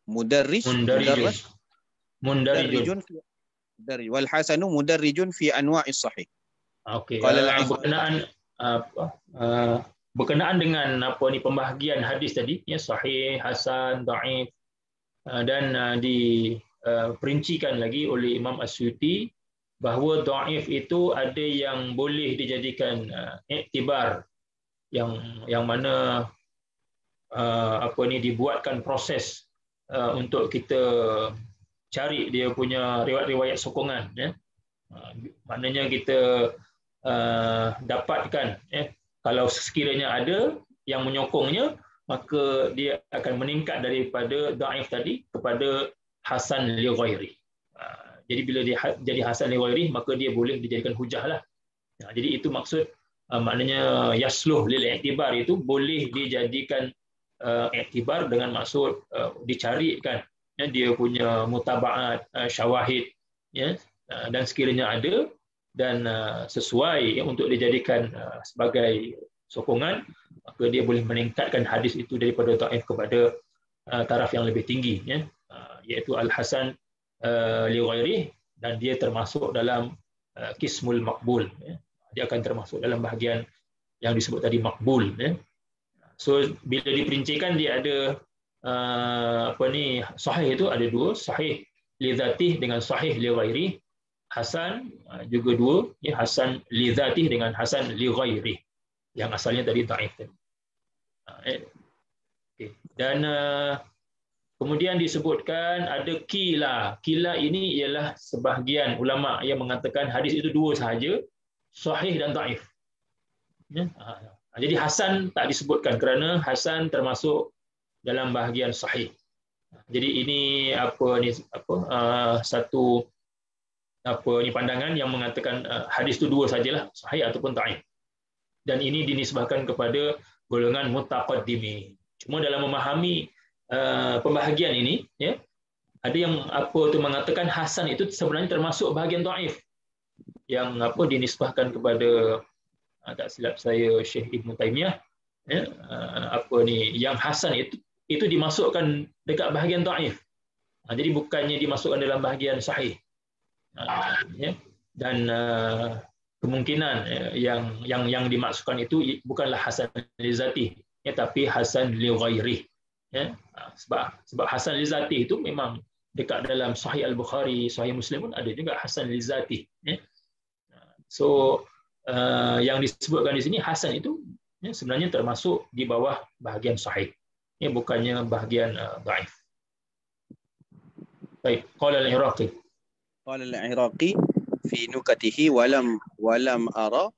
مدرج والحسن مدرج في أنواع الصحيح. Okey. Berkenaan dengan pembahagian hadis tadi, sahih, hasan, dhaif, dan diperincikan lagi oleh Imam As-Suyuti bahawa dhaif itu ada yang boleh dijadikan iktibar, yang mana dibuatkan proses untuk kita cari dia punya riwayat sokongan, maknanya kita dapatkan kalau sekiranya ada yang menyokongnya, maka dia akan meningkat daripada dhaif tadi kepada hasan li ghairi. Jadi bila dia jadi hasan li ghairi, maka dia boleh dijadikan hujah lah. Jadi itu maksud, maknanya yasluh lil i'tibar itu boleh dijadikan i'tibar dengan maksud dicarikan dia punya mutaba'at, syawahid, dan sekiranya ada dan sesuai untuk dijadikan sebagai sokongan, maka dia boleh meningkatkan hadis itu daripada dhaif kepada taraf yang lebih tinggi, iaitu al-hasan li ghairi, dan dia termasuk dalam qismul maqbul, dia akan termasuk dalam bahagian yang disebut tadi maqbul. So bila diperincikan dia ada sahih itu ada dua, sahih li dzatih dengan sahih li ghairi. Hasan juga dua, hasan li dzatih dengan hasan li ghairi, yang asalnya tadi dhaif tadi. Okay. Dan kemudian disebutkan ada qila. Qila ini ialah sebahagian ulama yang mengatakan hadis itu dua sahaja, sahih dan dhaif. Ya? Jadi hasan tak disebutkan kerana hasan termasuk dalam bahagian sahih. Jadi ini satu pandangan yang mengatakan hadis itu dua sajalah, sahih ataupun dhaif. Dan ini dinisbahkan kepada golongan mutaqaddimin. Cuma dalam memahami pembahagian ini, ya, ada yang mengatakan hasan itu sebenarnya termasuk bahagian dhaif yang dinisbahkan kepada tak silap saya Syekh Ibn Taymiyah, ya, yang hasan itu dimasukkan dekat bahagian dhaif. Jadi bukannya dimasukkan dalam bahagian sahih. Ya. Dan kemungkinan yang dimaksudkan itu bukanlah hasan li zati, ya, tapi hasan li ghairi. Ya. Sebab hasan li zati itu memang dekat dalam Sahih Al-Bukhari, Sahih Muslim pun ada juga hasan li zati. Ya. So yang disebutkan di sini hasan itu, ya, sebenarnya termasuk di bawah bahagian sahih, ya, bukannya bahagian dhaif. Baik, qala al-Iraqi. Qala al-Iraqi fi nukatihi walam ara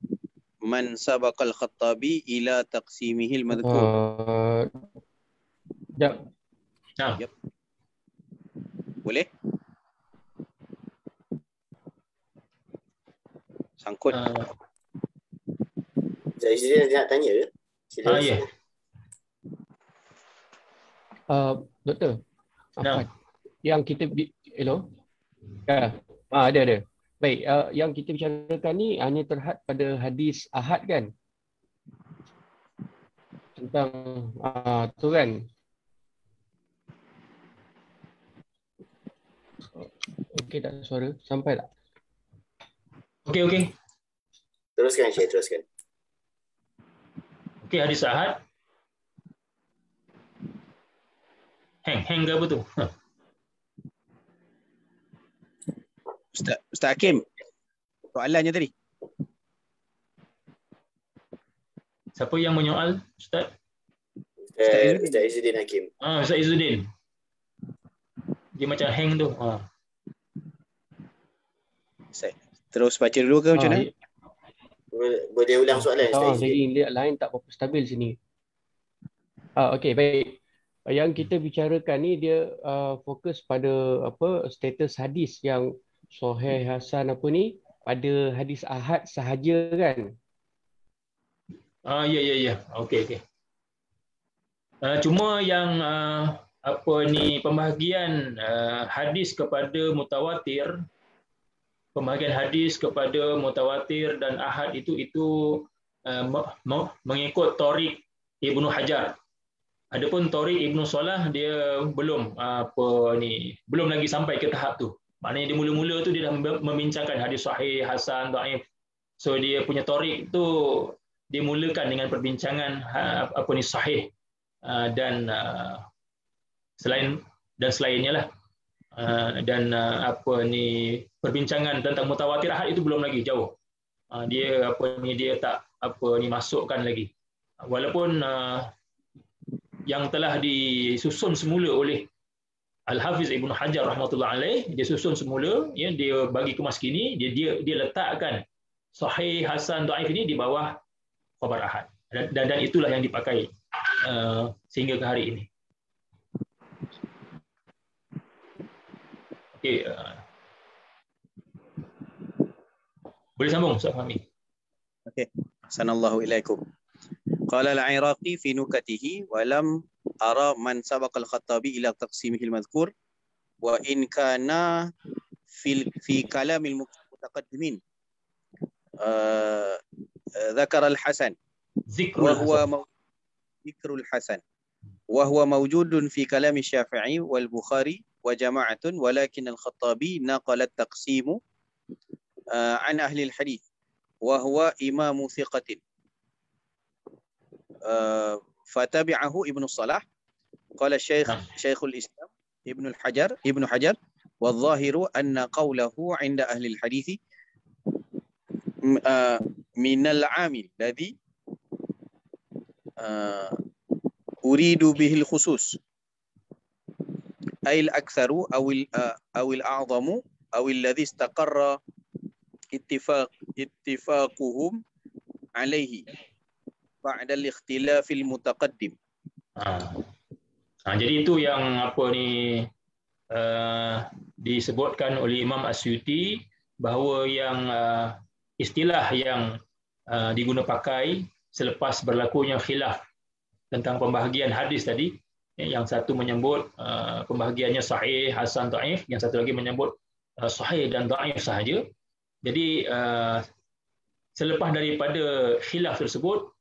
man sabaqa al-Khattabi ila taqsimihi al-madhkur. Yep. Boleh? Sangkut. Saya nak tanya ke? Ya. Doktor, yang kita hello? Ada. Baik, yang kita bicarakan ni hanya terhad pada hadis ahad kan? Tentang tu kan? Okey tak suara? Sampai tak? Okey. Teruskan, Syekh, teruskan. Okey, hadis ahad. Hang ke apa tu? Ustaz Hakim, soalannya tadi. Siapa yang menyoal, Ustaz? Ustaz Izzuddin Hakim. Ustaz Izzuddin. Dia macam hang tu. Terus baca dulu ke macam mana? Boleh ulang soalan, Ustaz Izzuddin? Jadi lihat lain tak berapa stabil sini. Okey, baik. Yang kita bicarakan ni dia fokus pada status hadis yang sahih, hasan pada hadis ahad sahaja kan? Ya. Okey. Cuma yang pembahagian hadis kepada mutawatir, dan ahad itu mengikut Thariq Ibnu Hajar. Adapun Thariq Ibnu Salah dia belum lagi sampai ke tahap tu. Maknanya dia mula-mula tu dia dah membincangkan hadis sahih, hasan, dhaif. So dia punya Thariq tu dia mulakan dengan perbincangan sahih dan selainnya lah. Perbincangan tentang mutawatir ahad itu belum lagi, jauh. Dia tak masukkan lagi. Walaupun yang telah disusun semula oleh Al-Hafiz Ibnu Hajar rahmatullah alaih, dia susun semula, ya, dia bagi kemas kini, dia letakkan sahih, hasan, dhaif ini di bawah khabar ahad. Dan itulah yang dipakai sehingga ke hari ini. Okey. Boleh sambung, Ustaz Fahmi. Okey. Sanallahu ilaikum. Qala al-Iraqi fi nukatihi wa lam ara man sabaqa al-Khattabi ila taqsimihi al-madhkur wa in kana fi kalam al-mutaqaddimin ذكر الحسن ذكر الحسن وهو موجود في كلام الشافعي والبخاري وجماعة ولكن الخطابي نقل التقسيم عن أهل الحديث وهو إمام ثقة فتبعه ابن الصلاح. قال الشيخ شيخ الإسلام ابن حجر والظاهر أن قوله عند أهل الحديث من العامل الذي uridu bihil khusus ay al-aktsaru aw al-a'zamu aw alladhi istaqarra ittifaquhum alaihi ba'da al-ikhtilaf al-mutaqaddim. Jadi itu yang disebutkan oleh Imam Asyuti, bahawa yang istilah yang diguna pakai selepas berlakunya khilaf tentang pembahagian hadis tadi, yang satu menyebut pembahagiannya sahih, hasan, dhaif, yang satu lagi menyebut sahih dan dhaif sahaja. Jadi selepas daripada khilaf tersebut,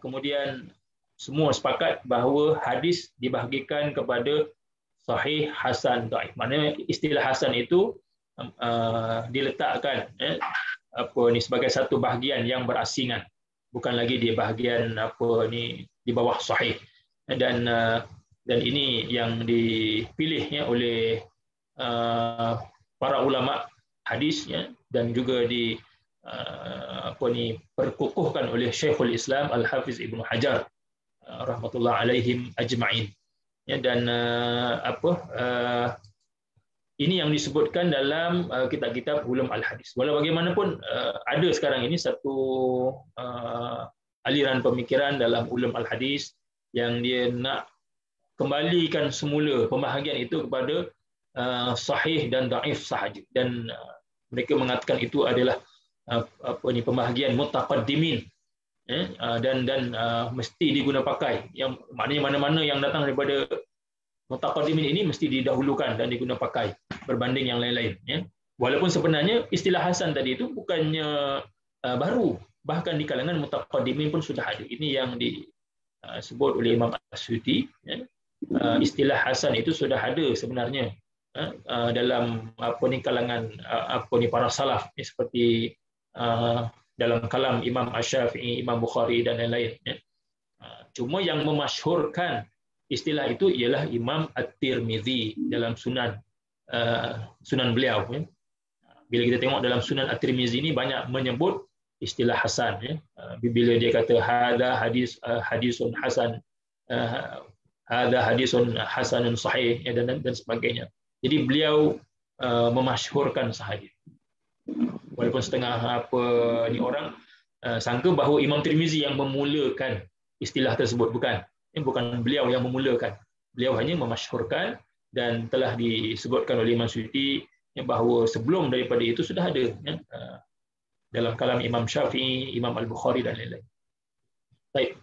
kemudian semua sepakat bahawa hadis dibahagikan kepada sahih, hasan, dhaif. Maknanya istilah hasan itu diletakkan sebagai satu bahagian yang berasingan, bukan lagi di bahagian di bawah sahih. Dan ini yang dipilih oleh para ulama hadis, dan juga perkukuhkan oleh Syekhul Islam Al-Hafiz Ibnu Hajar rahmatullah alaihim ajma'in. Dan ini yang disebutkan dalam kitab-kitab ulum al-hadis. Walau bagaimanapun ada sekarang ini satu aliran pemikiran dalam ulum al-hadis yang dia nak kembalikan semula pembahagian itu kepada sahih dan dhaif sahaja, dan mereka mengatakan itu adalah pembahagian mutaqaddimin, dan mesti diguna pakai, yang maknanya mana-mana yang datang daripada mutaqaddimin ini mesti didahulukan dan diguna pakai berbanding yang lain-lain. Walaupun sebenarnya istilah hasan tadi itu bukannya baru, bahkan di kalangan mutaqaddimin pun sudah ada. Ini yang disebut oleh Imam Asyuti. Istilah hasan itu sudah ada sebenarnya dalam kalangan para salaf, seperti dalam kalam Imam Asy-Syafi'i, Imam Bukhari dan lain-lain. Cuma yang memasyhurkan istilah itu ialah Imam At-Tirmizi dalam sunan beliau. Bila kita tengok dalam Sunan At-Tirmizi ini banyak menyebut istilah hasan. Bila dia kata hadza hadisun hasan, hadza hadisun hasanun sahih, dan sebagainya. Jadi beliau memasyhurkan sahaja. Walaupun setengah orang sangka bahawa Imam Tirmizi yang memulakan istilah tersebut, bukan beliau yang memulakan. Beliau hanya memasyhurkan, dan telah disebutkan oleh Imam Suyuti bahawa sebelum daripada itu sudah ada dalam kalam Imam Syafi'i, Imam Al-Bukhari dan lain-lain. Baik.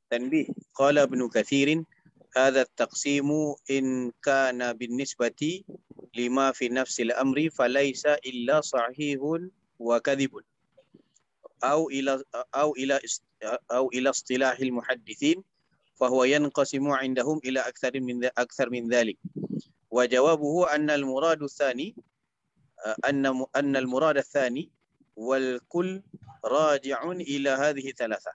Tanbih. Qala Ibnu Katsir, hadha at-taqsimu in kana bin-nisbati lima fi nafsi al-amri falaysa illa sahihun wa kadhibun أو إلى اصطلاح المحدثين فهو ينقسم عندهم إلى أكثر من ذلك. وجوابه أن المراد الثاني والكل راجع إلى هذه ثلاثة.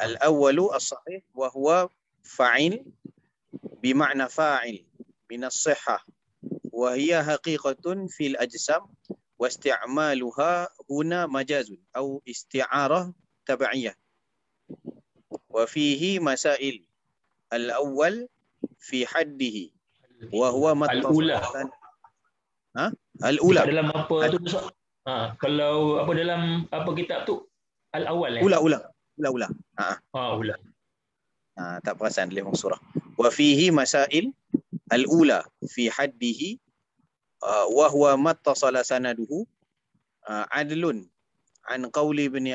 الأول الصحيح وهو فاعل بمعنى فاعل من الصحة، وهي حقيقة في الأجسام، واستعمالها هنا مجاز أو استعارة تبعية. وفيه مسائل. الأول في حده وهو الأولى. الأولى dalam apa tu? Kalau dalam kitab tu al-awwal. Ula. Ula. Tak perasan dalam surah. وفيه مسائل. الأولى في حده وهو ما اتصل سنده عدل عن قول ابن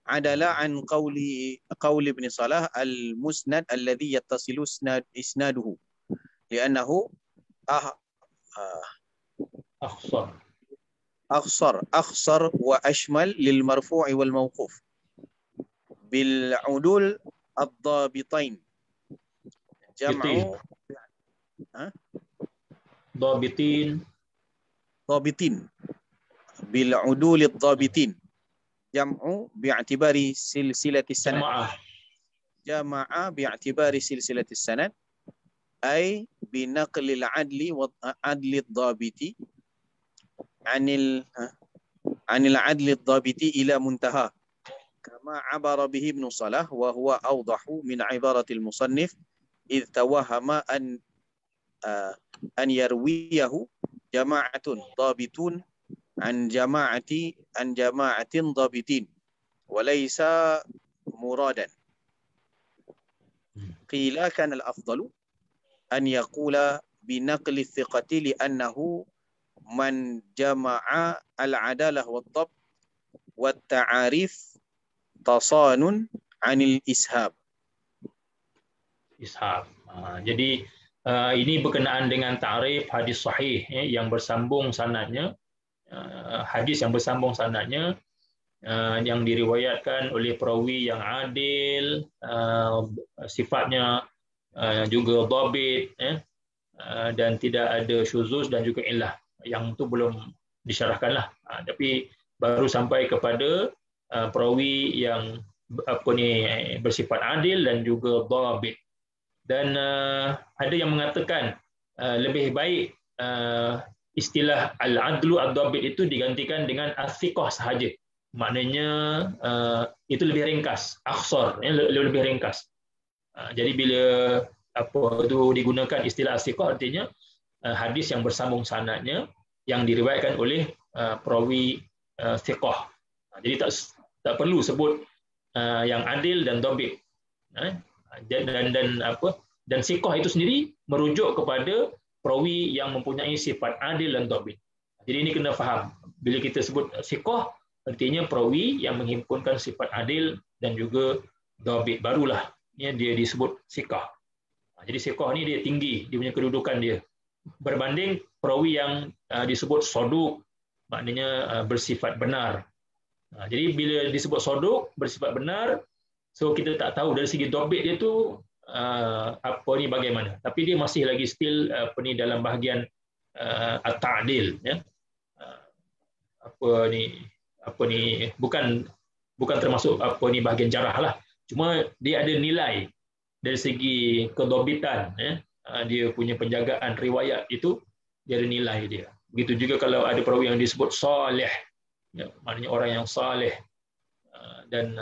عدل عن قول ابن صلاح المسند الذي يتصل اسناده لأنه أخصر وأشمل للمرفوع والموقوف بالعدول الضابطين. جمع ضابطين بالعدول الضابطين. جمع باعتبار سلسلة السند. جمع باعتبار سلسلة السند أي بنقل العدل الضابط anil adli dhabiti ila muntaha kama abara bihi Ibn Salah wa huwa awdahu min ibaratil musannif idh tawahama an yarwiyahu jama'atun dhabitun an jama'atin dhabitin wa laysa muradan. Qila kana al-afdalu an yaqula binaqli thiqati li'annahu man jama'a al-adalah wad-dhabt wat-ta'arif tasanun 'anil ishab. Jadi ini berkenaan dengan ta'rif hadis sahih yang bersambung sanadnya, hadis yang bersambung sanadnya yang diriwayatkan oleh perawi yang adil, sifatnya juga dhabit, dan tidak ada syuzuz dan juga illah. Yang itu belum disyarahkanlah, tapi baru sampai kepada perawi yang bersifat adil dan juga dhabit. Dan ada yang mengatakan lebih baik istilah al-adlu ad-dhabit itu digantikan dengan as-siqah sahaja. Maknanya itu lebih ringkas, akhsar, lebih ringkas. Jadi bila itu digunakan istilah as-siqah, artinya hadis yang bersambung sanadnya yang diriwayatkan oleh perawi siqah. Jadi tak perlu sebut yang adil dan dhabit. Dan siqah itu sendiri merujuk kepada perawi yang mempunyai sifat adil dan dhabit. Jadi ini kena faham. Bila kita sebut siqah, artinya perawi yang menghimpunkan sifat adil dan juga dhabit, barulah dia disebut siqah. Jadi siqah ni dia tinggi, dia punya kedudukan dia, berbanding perawi yang disebut saduq, maknanya bersifat benar. Jadi bila disebut saduq, bersifat benar, so kita tak tahu dari segi dhabit dia tu bagaimana. Tapi dia masih lagi still dalam bahagian at-ta'dil, ya. Bukan termasuk bahagian jarah lah. Cuma dia ada nilai dari segi kedhabitan, ya. Dia punya penjagaan riwayat itu dia ada nilai dia. Begitu juga kalau ada perawi yang disebut salih, ya, maknanya orang yang saleh, dan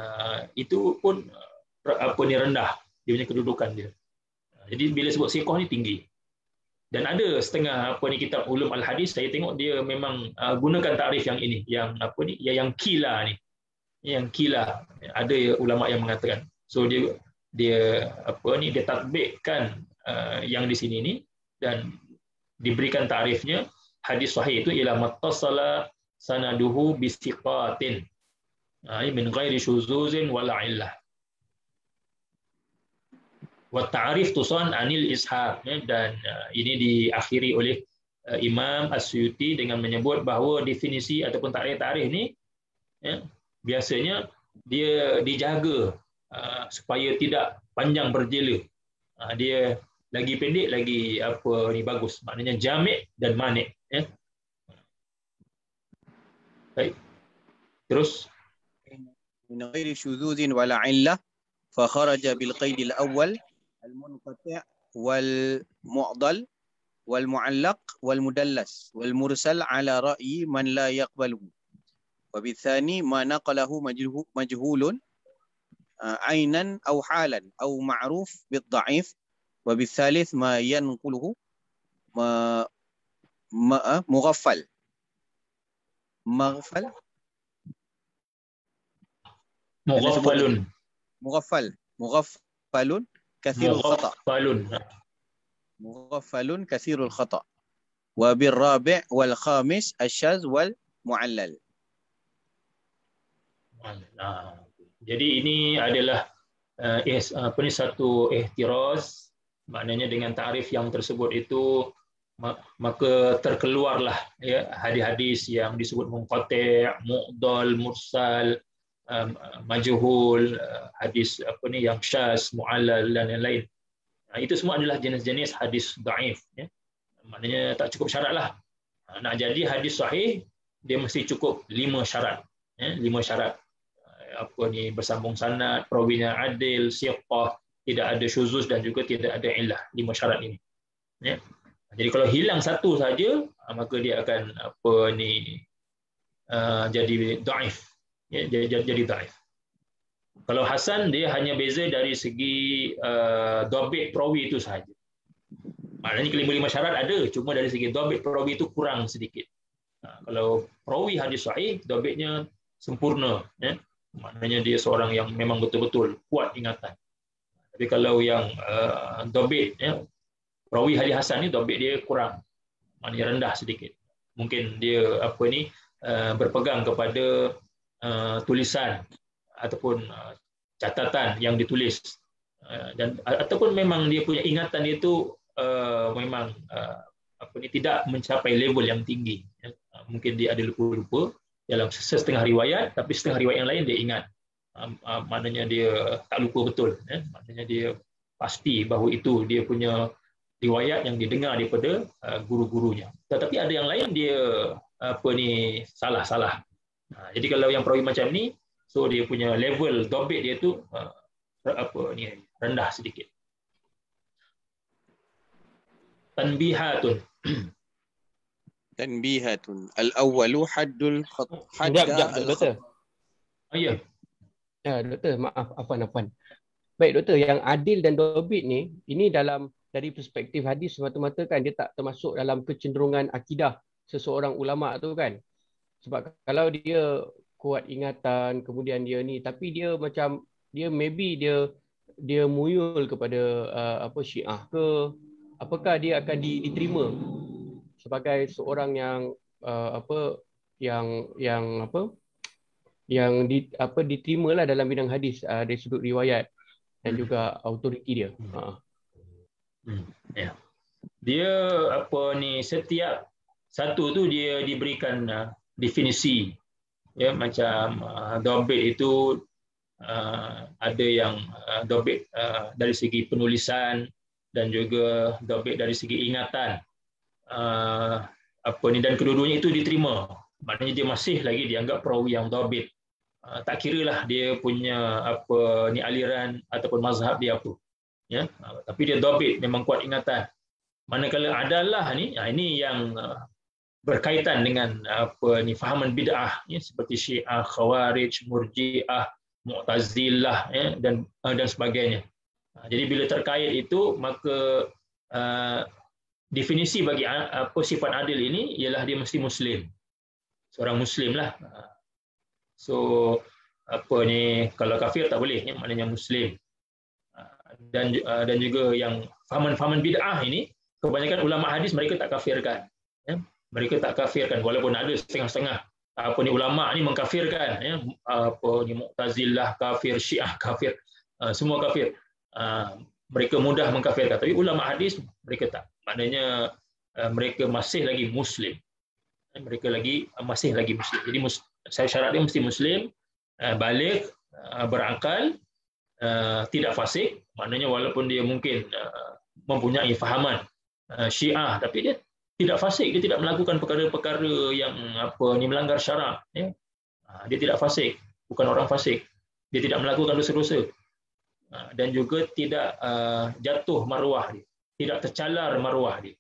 itu pun rendah dia punya kedudukan dia. Jadi bila sebut siqah ni tinggi. Dan ada setengah kitab ulum al-hadis, saya tengok dia memang gunakan takrif yang ini, yang kila ni. Yang kila. Ada ulama yang mengatakan. So dia tatbikkan yang di sini ni dan diberikan takrifnya, hadis sahih itu ialah mattasala sanaduhu bisiqatin min ghairi syuzuzin wala illah. Wa ta'rif tusan anil ishab, dan ini diakhiri oleh Imam As-Suyuti dengan menyebut bahawa definisi ataupun takrif ni, ya, biasanya dia dijaga supaya tidak panjang berjela. Dia lagi pendek lagi bagus, maknanya jami' dan mani', ya. Baik. Terus min ghairi syuzuzin wala illah fa kharaja bil qaid al-awwal المنقطع والمعضل والمعلق والمدلس والمرسل على رأي من لا يقبله. وبالثاني ما نقله مجهول عينا أو حالا أو معروف بالضعيف. وبالثالث ما ينقله مغفل كثير الخطأ. مغفل كثير الخطأ. وبالرابع والخامس الشاذ والمعلل. Jadi ini adalah satu ihtiraz, maknanya dengan takrif yang tersebut itu maka terkeluarlah, ya, hadis-hadis yang disebut munqati', mu'dal, mursal, majhul, hadis yang syaz, mu'allal dan lain-lain. Itu semua adalah jenis-jenis hadis dhaif, ya. Maknanya tak cukup syarat lah. Nak jadi hadis sahih dia mesti cukup 5 syarat, ya, 5 syarat. Bersambung sanad, perawinya adil, siqah, tidak ada syuzuz dan juga tidak ada illah. 5 syarat ini, ya. Jadi kalau hilang satu saja, maka dia akan jadi dhaif. Ya, jadi dhaif. Kalau hasan, dia hanya beza dari segi dhabit perawi itu sahaja. Maknanya kelima-lima syarat ada, cuma dari segi dhabit perawi itu kurang sedikit. Kalau perawi hadis sahih, dhabitnya sempurna, ya. Maknanya dia seorang yang memang betul-betul kuat ingatan. Tapi kalau yang dhabit, ya, perawi hadis hasan ni dhabit dia kurang, maknanya rendah sedikit. Mungkin dia berpegang kepada tulisan ataupun catatan yang ditulis, dan ataupun memang dia punya ingatan itu memang tidak mencapai level yang tinggi. Mungkin dia ada lupa-lupa dalam setengah riwayat, tapi setengah riwayat yang lain dia ingat. Maknanya dia tak lupa betul. Maknanya dia pasti bahawa itu dia punya riwayat yang didengar daripada guru-gurunya. Tetapi ada yang lain dia salah. Jadi kalau yang perawi macam ni, so dia punya level dhabit dia tu rendah sedikit. Tanbihatun. Al-awwalu haddul hadda doktor. Ya. Ya, doktor, maaf, afwan. Baik doktor, yang adil dan dhabit ni, ini dari perspektif hadis semata-mata kan dia tak termasuk dalam kecenderungan akidah seseorang ulama tu kan. Sebab kalau dia kuat ingatan, kemudian dia ni, tapi dia macam maybe dia muyul kepada Syiah ke, apakah dia akan diterima sebagai seorang yang diterimalah dalam bidang hadis dari sudut riwayat dan juga autoriti dia. Ya. Dia setiap satu tu dia diberikan definisi, ya, macam dhabit itu ada yang dhabit dari segi penulisan dan juga dhabit dari segi ingatan, dan kedua-duanya itu diterima. Maknanya dia masih lagi dianggap perawi yang dhabit. Tak kiralah dia punya aliran ataupun mazhab dia apa, ya, tapi dia dhabit, memang kuat ingatan. Manakala adalah ini yang berkaitan dengan fahaman bid'ah, ya, seperti Syiah, Khawarij, Murji'ah, Mu'tazilah, ya, dan sebagainya. Jadi bila terkait itu, maka definisi bagi sifat adil ini ialah dia mesti muslim, seorang muslim lah. So kalau kafir tak boleh, ya, maknanya muslim. Dan juga yang fahaman bid'ah ini, kebanyakan ulama hadis mereka tak kafirkan, ya. Mereka tak kafirkan, walaupun ada setengah-setengah ulama ni mengkafirkan, ya, Mu'tazilah kafir, Syiah kafir, semua kafir. Mereka mudah mengkafirkan, tapi ulama hadis mereka tak. Maknanya mereka masih lagi muslim. Mereka masih lagi muslim. Jadi syarat dia mesti muslim, baligh, berakal, tidak fasik. Maknanya walaupun dia mungkin mempunyai fahaman Syiah, tapi dia tidak fasik, dia tidak melakukan perkara-perkara yang melanggar syarak, ya. Dia tidak fasik, bukan orang fasik. Dia tidak melakukan dosa-dosa. Dan juga tidak jatuh maruah dia, tidak tercalar maruah dia.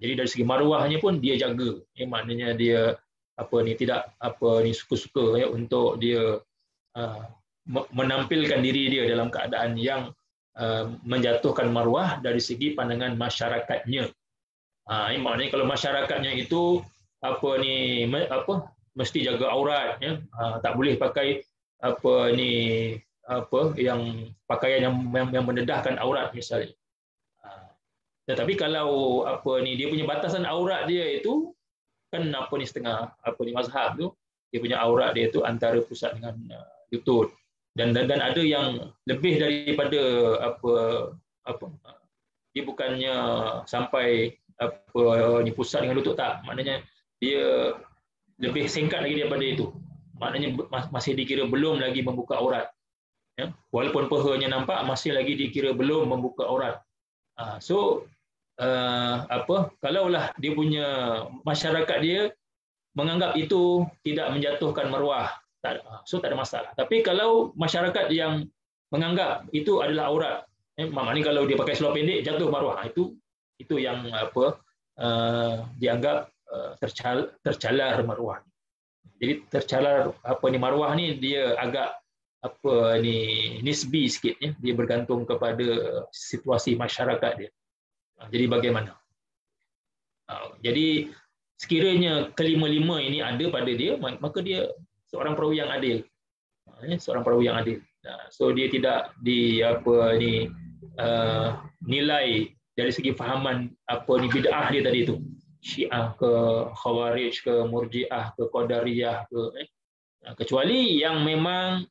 Jadi dari segi maruahnya pun dia jaga, ya, maknanya dia tidak suka-suka, ya, untuk dia menampilkan diri dia dalam keadaan yang menjatuhkan maruah dari segi pandangan masyarakatnya. Maknanya kalau masyarakatnya itu mesti jaga aurat, ya, tak boleh pakai yang pakaian yang mendedahkan aurat misalnya. Tetapi kalau dia punya batasan aurat dia itu kan setengah mazhab tu, dia punya aurat dia itu antara pusat dengan lutut, dan ada yang lebih daripada dia bukannya sampai pusat dengan lutut, tak, maknanya dia lebih singkat lagi daripada itu. Maknanya masih dikira belum lagi membuka aurat, ya? Walaupun pahanya nampak, masih lagi dikira belum membuka aurat. Kalaulah dia punya masyarakat dia menganggap itu tidak menjatuhkan maruah, tak ada masalah. Tapi kalau masyarakat yang menganggap itu adalah aurat, maknanya kalau dia pakai seluar pendek jatuh maruah, itu Itu yang dianggap tercalar maruah. Jadi tercalar maruah ni dia agak nisbi sikit ya. Dia bergantung kepada situasi masyarakat dia. Jadi bagaimana? Jadi sekiranya kelima-lima ini ada pada dia, maka dia seorang perawi yang adil. Seorang perawi yang adil. So dia tidak nilai dari segi fahaman bid'ah dia tadi itu. Syiah ke Khawarij ke Murji'ah ke Qadariyah ke kecuali yang memang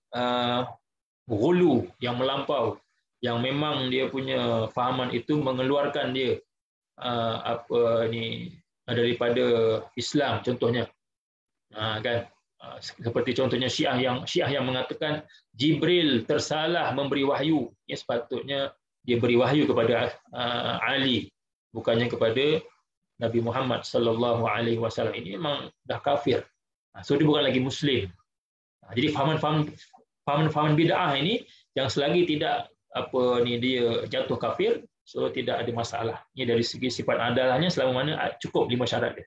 ghulu, yang melampau, yang memang dia punya fahaman itu mengeluarkan dia daripada Islam contohnya. Kan seperti contohnya Syiah yang mengatakan Jibril tersalah memberi wahyu, ya sepatutnya dia beri wahyu kepada Ali bukannya kepada Nabi Muhammad sallallahu alaihi wasallam. Ini memang dah kafir. So dia bukan lagi muslim. Jadi fahaman bid'ah ini yang selagi tidak dia jatuh kafir, so tidak ada masalah. Ini dari segi sifat adalahnya selama mana cukup 5 syarat dia.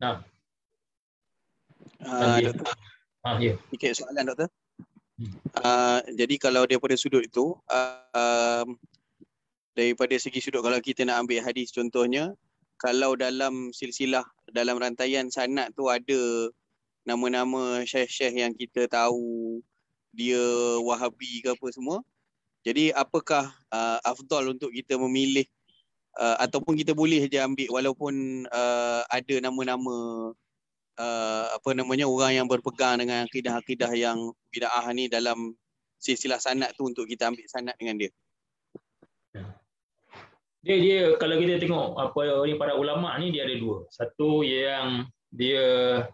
Nah. Doktor. Ya. Sikit soalan doktor. Jadi kalau daripada sudut itu daripada segi sudut kalau kita nak ambil hadis contohnya, kalau dalam silsilah dalam rantaian sanad tu ada nama-nama syekh-syekh yang kita tahu dia Wahabi ke apa semua. Jadi apakah afdal untuk kita memilih ataupun kita boleh je ambil walaupun ada nama-nama orang yang berpegang dengan akidah-akidah yang bid'ah ni dalam silsilah sanad tu untuk kita ambil sanad dengan dia. Dia kalau kita tengok para ulama ni dia ada dua. Satu yang dia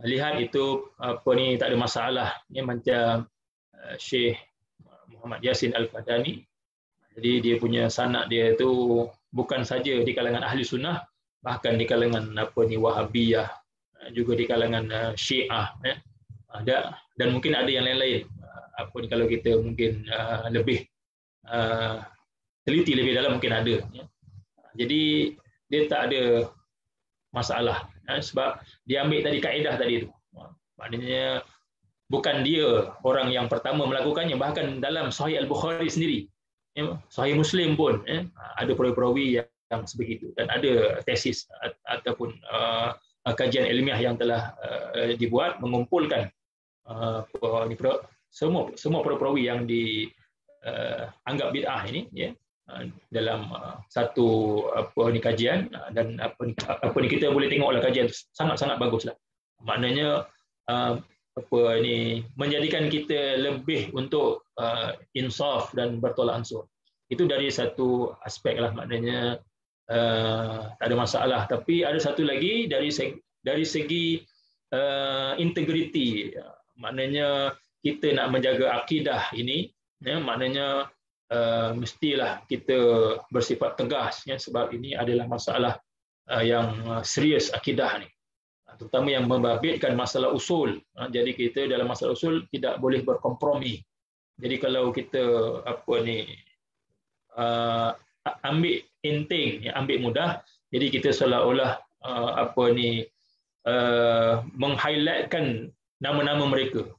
lihat itu tak ada masalah. Ini macam Syekh Muhammad Yasin Al-Fadani. Jadi dia punya sanad dia itu bukan saja di kalangan ahli sunnah, bahkan di kalangan Wahabiyah, juga di kalangan Syiah ya. Dan mungkin ada yang lain-lain. Kalau kita mungkin lebih teliti lebih dalam mungkin ada ya. Jadi dia tak ada masalah ya, sebab dia ambil tadi kaedah tadi itu. Maknanya bukan dia orang yang pertama melakukannya, bahkan dalam Sahih Al-Bukhari sendiri ya, Sahih Muslim pun ya, ada perawi-perawi yang sebegitu dan ada tesis ataupun kajian ilmiah yang telah dibuat mengumpulkan semua perawi yang dianggap bid'ah ini ya, dalam satu kajian dan kita boleh tengoklah kajian sangat-sangat baguslah. Maknanya menjadikan kita lebih untuk insaf dan bertolak ansur. Itu dari satu aspek lah, maknanya tak ada masalah. Tapi ada satu lagi dari segi integriti, maknanya kita nak menjaga akidah ini ya, maknanya mestilah kita bersifat tegas ya, sebab ini adalah masalah yang serius akidah ni, terutama yang membabitkan masalah usul. Jadi kita dalam masalah usul tidak boleh berkompromi. Jadi kalau kita ambil enteng, ya, ambil mudah, jadi kita seolah-olah meng-highlightkan nama-nama mereka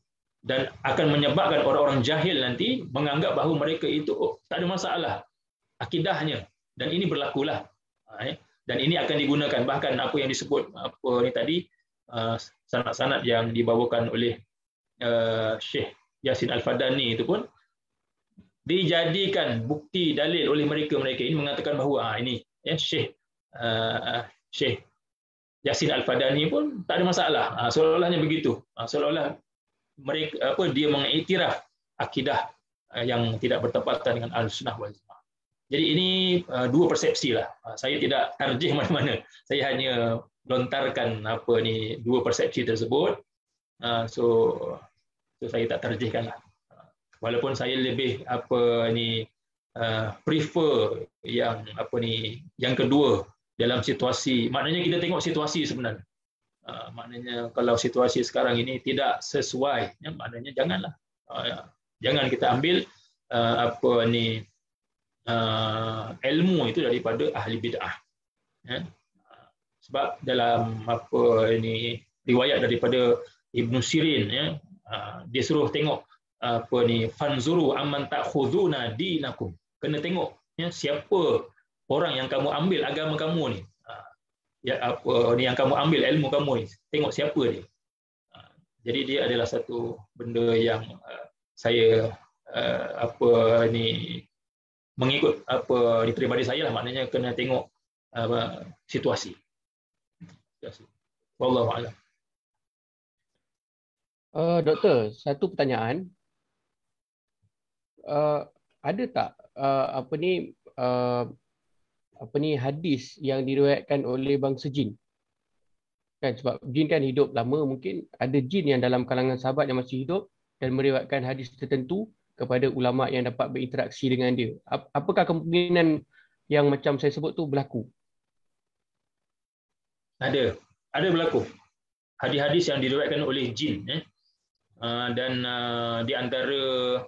dan akan menyebabkan orang-orang jahil nanti menganggap bahawa mereka itu tak ada masalah akidahnya, dan ini berlakulah dan ini akan digunakan bahkan apa yang disebut tadi sanad-sanad yang dibawakan oleh Syekh Yasin Al-Fadani itu pun dijadikan bukti dalil oleh mereka ini mengatakan bahawa ini ya, Syekh Yasin Al-Fadani pun tak ada masalah. Seolah-olahnya begitu. Seolah-olah mereka dia mengiktiraf akidah yang tidak bertepatan dengan Ahlussunnah wal Jamaah. Jadi ini dua persepsi lah. Saya tidak tarjih mana-mana. Saya hanya lontarkan dua persepsi tersebut. So saya tak tarjihkan lah. Walaupun saya lebih prefer yang kedua dalam situasi. Maknanya kita tengok situasi sebenarnya. Maknanya kalau situasi sekarang ini tidak sesuai, ya, maknanya janganlah. Jangan kita ambil ilmu itu daripada ahli bid'ah. Ya. Sebab dalam riwayat daripada Ibnu Sirin, ya, dia suruh tengok fanzuru amman ta'khuduna dinakum. Kena tengok, ya, siapa orang yang kamu ambil agama kamu ni. Yang kamu ambil ilmu kamu ni. Tengok siapa dia. Jadi dia adalah satu benda yang saya mengikut di peribadi saya lah, maknanya kena tengok situasi. Wallahu a'lam. Doktor, satu pertanyaan. Ada tak hadis yang diriwayatkan oleh bangsa jin? Kan sebab jin kan hidup lama, mungkin ada jin yang dalam kalangan sahabat yang masih hidup dan meriwayatkan hadis tertentu kepada ulama yang dapat berinteraksi dengan dia. Apakah kemungkinan yang macam saya sebut tu berlaku? Ada berlaku. Hadis-hadis yang diriwayatkan oleh jin, dan di antara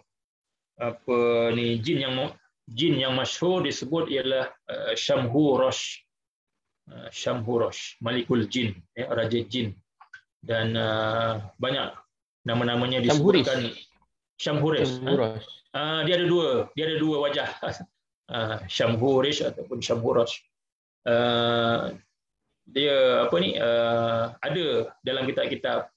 jin yang masyhur disebut ialah Syamhurash, Malikul Jin, raja jin, dan banyak nama-namanya disebutkan. Syamhurish. Dia ada dua wajah, Syamhurish ataupun Syamhurash. Dia ada dalam kitab-kitab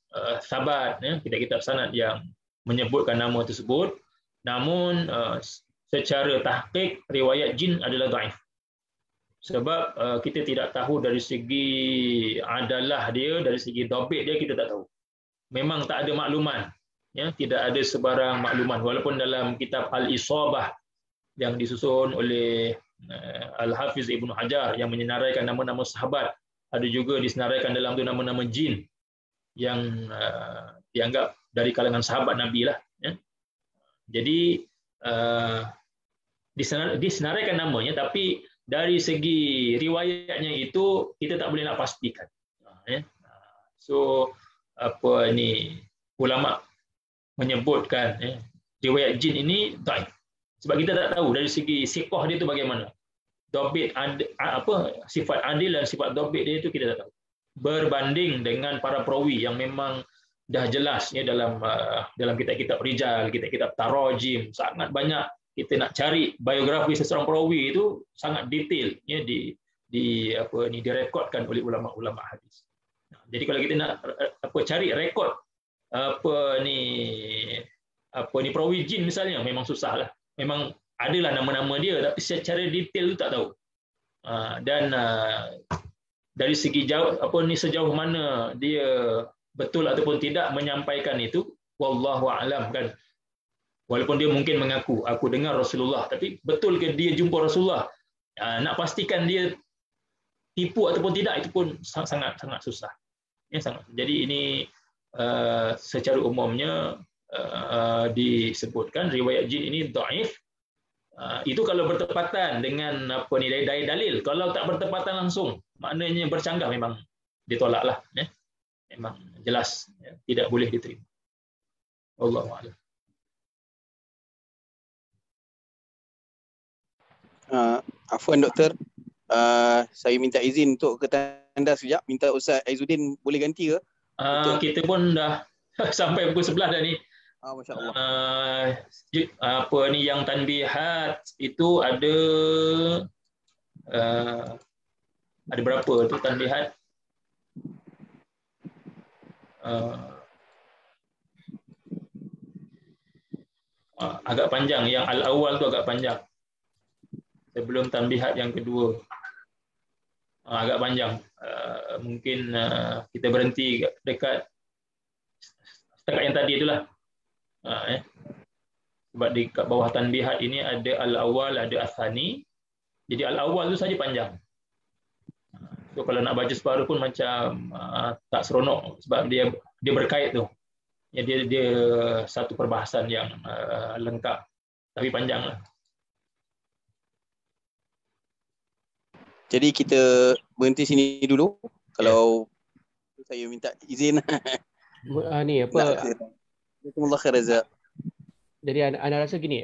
sabat, kitab-kitab sanad yang menyebutkan nama tersebut. Namun secara tahqiq riwayat jin adalah dhaif. Sebab kita tidak tahu dari segi adalah dia, dari segi dhabit dia kita tak tahu. Memang tak ada makluman, ya, tidak ada sebarang makluman, walaupun dalam kitab Al-Isabah yang disusun oleh Al-Hafiz Ibnu Hajar yang menyenaraikan nama-nama sahabat, ada juga disenaraikan dalam tu nama-nama jin yang dianggap dari kalangan sahabat Nabi lah, ya. Jadi disenaraikan namanya, tapi dari segi riwayatnya itu kita tak boleh nak pastikan, ya. So ulama menyebutkan, ya, riwayat jin ini dhaif sebab kita tak tahu dari segi siqah dia tu bagaimana. Dhabit sifat adil dan sifat dhabit dia itu kita tak tahu. Berbanding dengan para perawi yang memang dah jelas, ya, dalam kitab-kitab rijal, kitab-kitab tarajim, sangat banyak kita nak cari biografi seseorang perawi itu sangat detail, ya, direkodkan oleh ulama-ulama hadis. Jadi kalau kita nak cari rekod perawi jin misalnya, memang susah lah. Memang adalah nama-nama dia, tapi secara detail tu tak tahu. Dan dari segi sejauh mana dia betul ataupun tidak menyampaikan itu, wallahu a'lam, kan. Walaupun dia mungkin mengaku aku dengar Rasulullah, tapi betul ke dia jumpa Rasulullah? Nak pastikan dia tipu ataupun tidak itu pun sangat susah. Ya, sangat. Jadi ini secara umumnya disebutkan riwayat jin ini dhaif. Itu kalau bertepatan dengan daya dalil. Kalau tak bertepatan langsung, maknanya bercanggah, memang ditolaklah, ya. Memang jelas, ya, tidak boleh diterima. Wallahu a'lam. Afwan doktor, saya minta izin untuk ke tandas sekejap. Minta Ustaz Aizuddin boleh ganti ke? Kita pun dah sampai pukul 11 dah ni. Masya Allah. Yang tanbihat itu ada berapa tu tanbihat? Agak panjang. Yang al-awwal tu agak panjang. Sebelum tanbihat yang kedua, agak panjang. Mungkin kita berhenti dekat setakat yang tadi itulah. Sebab di kat bawah tanbihat ini ada al-awwal, ada as-tsani. Jadi al-awwal tu saja panjang. So kalau nak baca separuh pun macam tak seronok sebab dia berkait tu. Ya, dia satu perbahasan yang lengkap tapi panjang lah. Jadi kita berhenti sini dulu. Kalau saya minta izin. Ni apa? Jazakumullah khair Razak. Jadi anda rasa gini,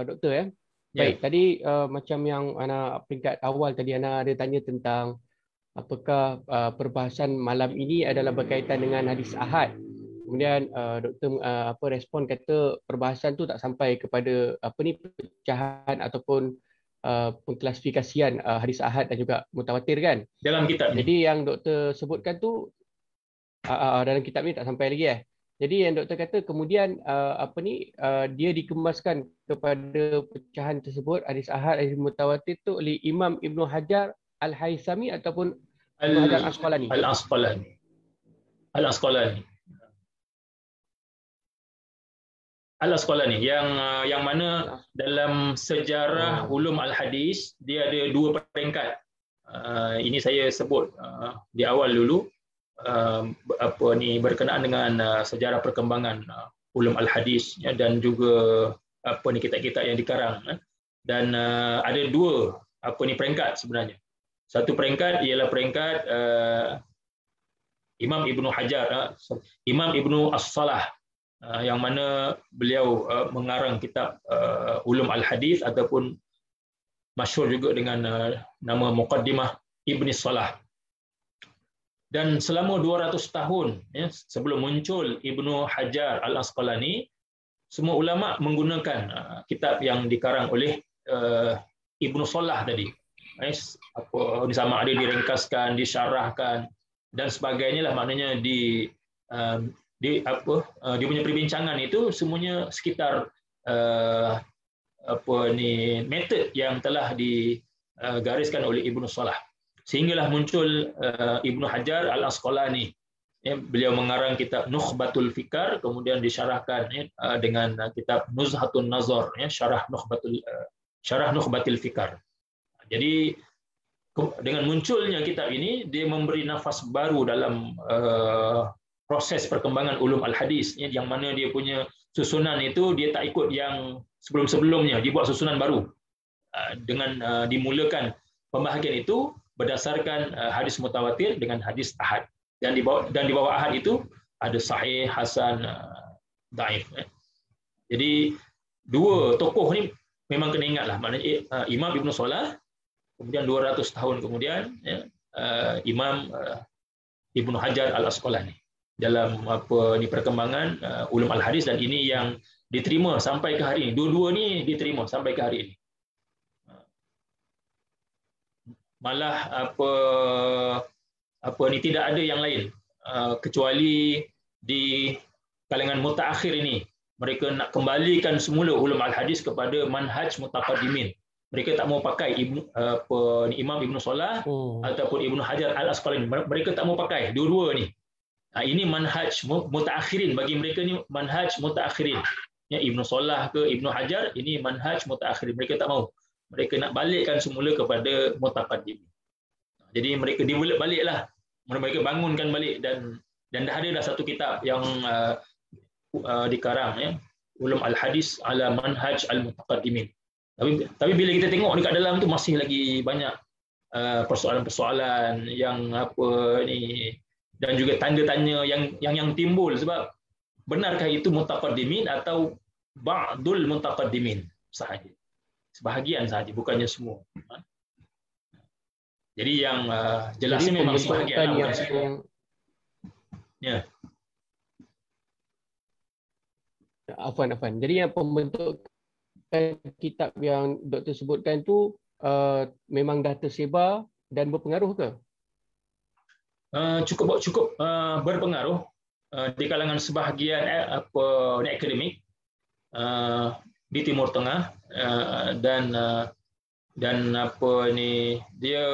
doktor, ya. Baik, tadi macam yang Ana peringkat awal tadi Ana ada tanya tentang apakah perbahasan malam ini adalah berkaitan dengan hadis ahad. Kemudian doktor respon kata perbahasan tu tak sampai kepada pecahan ataupun pengklasifikasian hadis ahad dan juga mutawatir kan. Dalam kitab ni. Jadi yang doktor sebutkan tu dalam kitab ni tak sampai lagi Jadi yang doktor kata kemudian dia dikemaskan kepada pecahan tersebut hadis ahad, hadis mutawatir tu oleh Imam Ibnu Hajar Al-Haythami ataupun Ibnu Hajar Al-Asqalani. Al-Asqalani yang mana dalam sejarah ulum al-hadis dia ada dua peringkat. Ini saya sebut di awal dulu. Berkenaan dengan sejarah perkembangan ulum al-hadis dan juga kitab-kitab yang dikarang, dan ada dua peringkat sebenarnya. Satu peringkat ialah peringkat Imam Ibnu Hajar, Imam Ibnu As-Salah, yang mana beliau mengarang kitab ulum al-hadis ataupun masyhur juga dengan nama Muqaddimah Ibn Salah. Dan selama 200 tahun sebelum muncul Ibnu Hajar Al-Asqalani, semua ulama menggunakan kitab yang dikarang oleh Ibnu Salah tadi. Sama ada diringkaskan, disyarahkan dan sebagainya lah, maknanya dia punya perbincangan itu semuanya sekitar metod yang telah digariskan oleh Ibnu Salah. Sehinggalah muncul Ibnu Hajar Al-Asqalani. Beliau mengarang kitab Nukhbatul Fikar, kemudian disyarahkan dengan kitab Nuzhatun Nazar, syarah Nukhbatul Fikar. Jadi dengan munculnya kitab ini, dia memberi nafas baru dalam proses perkembangan ulum al-hadis, yang mana dia punya susunan itu dia tak ikut yang sebelum-sebelumnya, dibuat susunan baru dengan dimulakan pembahagian itu berdasarkan hadis mutawatir dengan hadis ahad, dan di bawah ahad itu ada sahih, hasan, dhaif. Jadi dua tokoh ni memang kena ingatlah, maknanya Imam Ibnu Salah, kemudian 200 tahun kemudian Imam Ibnu Hajar Al-Asqalani dalam perkembangan ulum al-hadis, dan ini yang diterima sampai ke hari ini. Dua-dua ni diterima sampai ke hari ini. Malah tidak ada yang lain kecuali di kalangan mutaakhir ini, mereka nak kembalikan semula ulum al-hadis kepada manhaj mutaqaddimin. Mereka tak mau pakai Imam Ibnu Salah ataupun Ibnu Hajar Al-Asqalani. Mereka tak mau pakai dua-dua ni. Ini manhaj mutaakhirin, bagi mereka ni manhaj mutaakhirin. Ibnu Salah ke Ibnu Hajar, ini manhaj mutaakhirin. Mereka tak mau. Mereka nak balikkan semula kepada mutaqaddim. Jadi mereka baliklah, mereka bangunkan balik, dan dah ada satu kitab yang dikarang, ulum al-hadis ala manhaj al-mutaqaddimin. Tapi bila kita tengok dekat dalam tu masih lagi banyak persoalan-persoalan yang dan juga tanda-tanya yang timbul, sebab benarkah itu mutaqaddimin atau ba'dul mutaqaddimin sahaja. Sebahagian sahaja, bukannya semua. Jadi yang jelasnya memang sebahagian. Afwan. Jadi yang pembentukan kitab yang doktor sebutkan tu memang dah tersebar dan berpengaruh ke? Cukup berpengaruh di kalangan sebahagian akademik di Timur Tengah, dan dia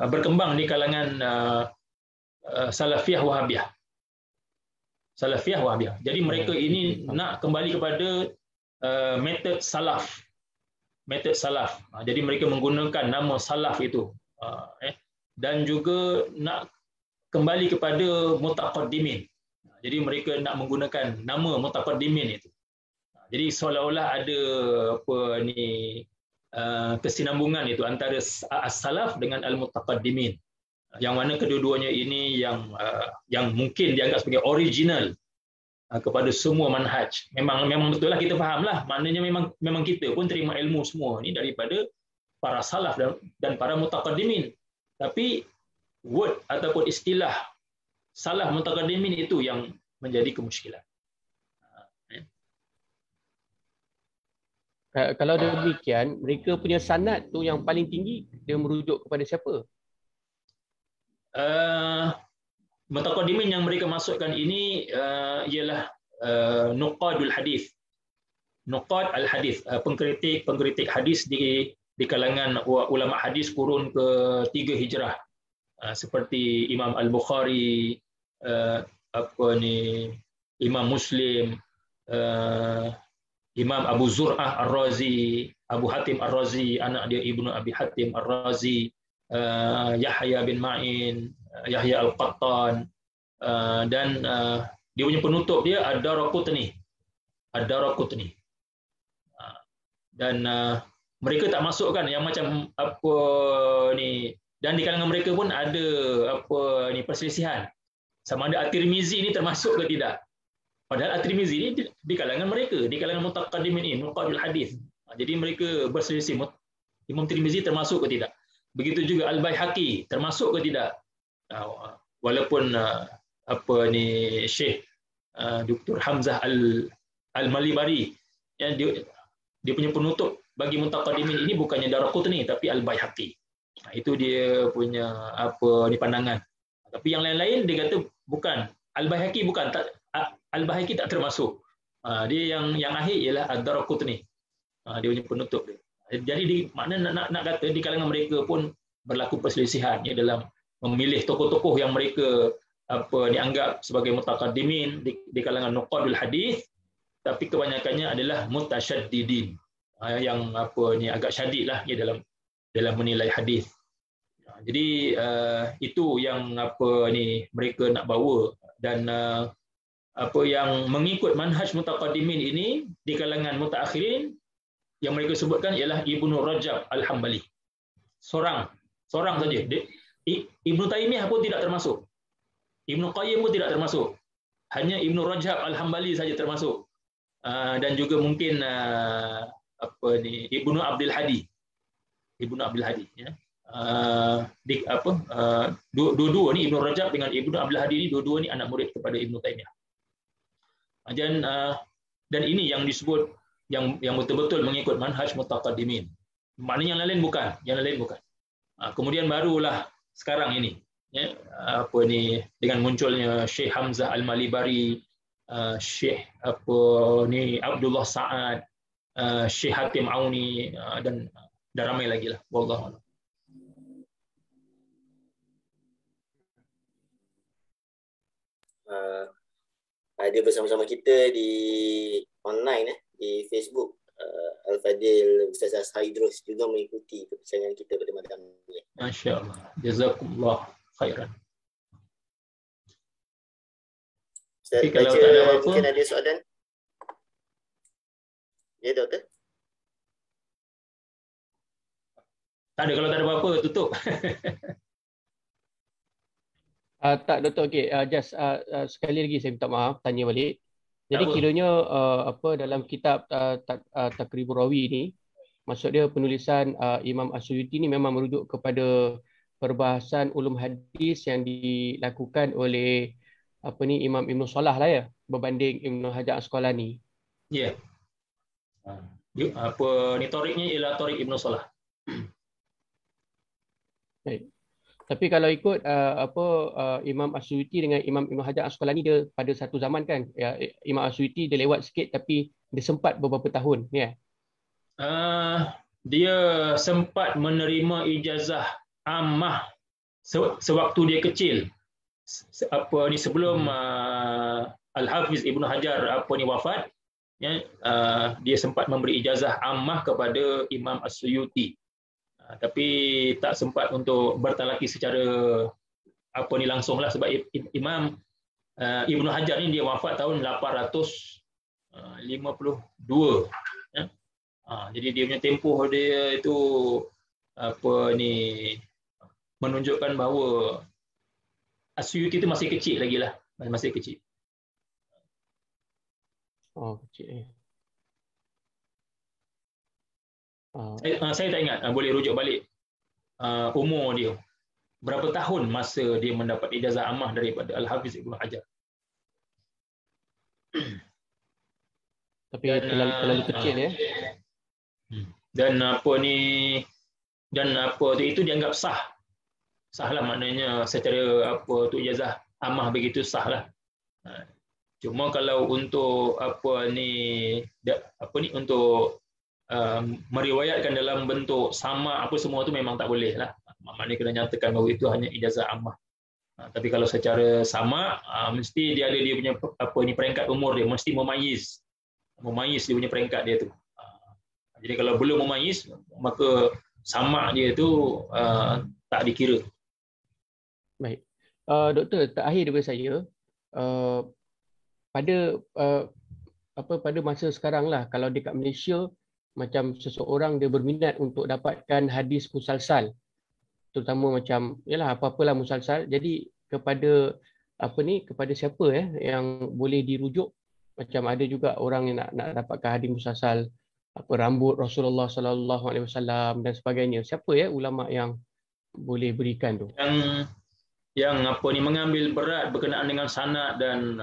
berkembang di kalangan Salafiyah Wahabiyah. Jadi mereka ini nak kembali kepada metod salaf. Jadi mereka menggunakan nama salaf itu, dan juga nak kembali kepada mutaqaddimin. Jadi mereka nak menggunakan nama mutaqaddimin itu. Jadi seolah-olah ada kesinambungan itu antara as-salaf dengan al-mutaqaddimin, yang mana kedua-duanya ini yang mungkin dianggap sebagai original kepada semua manhaj. Memang betul lah, kita fahamlah, maknanya memang kita pun terima ilmu semua ni daripada para salaf dan para mutaqaddimin. Tapi word ataupun istilah salaf mutaqaddimin itu yang menjadi kemusykilan. Kalau demikian, mereka punya sanad tu yang paling tinggi, dia merujuk kepada siapa? Mutaqaddimin yang mereka masukkan ini ialah nuqadul hadis. Nuqad al-hadis, pengkritik hadis di kalangan ulama hadis kurun ke-3 Hijrah. Seperti Imam Al-Bukhari, Imam Muslim, Imam Abu Zur'ah Ar-Razi, Abu Hatim Ar-Razi, anak dia Ibnu Abi Hatim Ar-Razi, Yahya bin Ma'in, Yahya Al-Qattan, dan dia punya penutup dia Ad-Daraqutni. Dan mereka tak masukkan yang macam apa ni, dan di kalangan mereka pun ada perselisihan sama ada At-Tirmizi ni termasuk ke tidak. Padahal At-Tirmizi ni di kalangan mereka, di kalangan mutaqaddimin ini, nuqadul hadis. Jadi mereka berselisih, Imam Tirmizi termasuk ke tidak. Begitu juga Al-Baihaqi termasuk ke tidak. Walaupun Syekh Dr. Hamzah Al-Malibari, yang dia punya penutup bagi mutaqaddimin ini bukannya Daraqutni tapi Al-Baihaqi. Itu dia punya pandangan. Tapi yang lain-lain dia kata bukan. Al-Baihaqi bukan, Al-Baihaqi tak termasuk. Dia yang akhir ialah Ad-Daraqutni. Dia punya penutup dia. Jadi makna nak kata di kalangan mereka pun berlaku perselisihan ya, dalam memilih tokoh-tokoh yang mereka dianggap sebagai mutaqaddimin di kalangan nuqadul hadis, tapi kebanyakannya adalah mutasyaddidin. Yang agak syadid lah ya dalam menilai hadis. Jadi itu yang mereka nak bawa, dan yang mengikut manhaj mutaqaddimin ini di kalangan mutaakhirin yang mereka sebutkan ialah Ibnu Rajab Al-Hambali. Seorang saja. Ibnu Taimiyah pun tidak termasuk. Ibnu Qayyim pun tidak termasuk. Hanya Ibnu Rajab Al-Hambali saja termasuk. Dan juga mungkin Ibnu Abdul Hadi. Ya. Dua-dua ni, Ibnu Rajab dengan Ibnu Abdul Hadi ni, dua-dua ni anak murid kepada Ibnu Taimiyah. Dan ini yang disebut yang betul-betul mengikut manhaj mutaqaddimin. Maknanya yang lain bukan. Kemudian barulah sekarang ini ya, dengan munculnya Syekh Hamzah Al-Malibari, Syekh Abdullah Sa'ad, Syekh Hatim Auni, dan ramai lagi lah. Wallahu a'lam. Ada bersama-sama kita di online di Facebook. Al-Fadil Ustaz Haidrus juga mengikuti perbincangan kita pada malam ini. Masya-Allah. Jazakumullah khairan. Ustaz, kalau tak ada apa-apa, mungkin ada soalan? Ya, Doktor? Tak ada. Kalau tak ada apa-apa, tutup. Tak, Doktor. Okey, just sekali lagi saya minta maaf, tanya balik. Jadi kiranya dalam kitab Taqribur Rawi ni, maksud dia penulisan Imam As-Suyuti ni memang merujuk kepada perbahasan ulum hadis yang dilakukan oleh Imam Ibn Salah lah ya, berbanding Ibn Hajar Asqalani. Ya. Toriknya ialah Torik Ibn Salah. Baik. Tapi kalau ikut Imam As-Suyuti dengan Imam Ibn Hajar Asqalani, dia pada satu zaman kan, ya, Imam As-Suyuti dia lewat sikit tapi dia sempat beberapa tahun ya. Dia sempat menerima ijazah ammah sewaktu dia kecil. Sebelum Al-Hafiz Ibn Hajar wafat, ya, dia sempat memberi ijazah ammah kepada Imam As-Suyuti. Tapi tak sempat untuk bertalaki secara langsung lah, sebab Imam Ibnu Hajar ni dia wafat tahun 852 ya. Jadi dia punya tempoh dia itu menunjukkan bahawa As-Suyuti itu masih kecil lagi lah, masih kecil. Oh, kecil. Saya tak ingat, boleh rujuk balik umur dia. Berapa tahun masa dia mendapat ijazah ammah daripada Al-Hafiz Ibnu Hajar. Tapi terlalu kecil ya. Dan itu dianggap sah. Sah lah, maknanya secara ijazah ammah begitu sah lah. Cuma kalau untuk untuk meriwayatkan dalam bentuk sama apa semua tu memang tak boleh lah. Maknanya kena nyatakan bahawa itu hanya ijazah ammah. Tapi kalau secara sama, mesti dia ada dia punya peringkat umur dia, mesti memayis dia punya peringkat dia tu. Jadi kalau belum memayis, maka sama dia tu tak dikira. Baik. Doktor, terakhir daripada saya, pada masa sekarang lah, kalau dekat Malaysia macam seseorang dia berminat untuk dapatkan hadis musalsal, terutama macam yalah apa-apalah musalsal, jadi kepada kepada siapa yang boleh dirujuk? Macam ada juga orang yang nak dapatkan hadis musalsal rambut Rasulullah sallallahu alaihi wasallam dan sebagainya. Siapa ulama yang boleh berikan tu? Yang mengambil berat berkenaan dengan sanad dan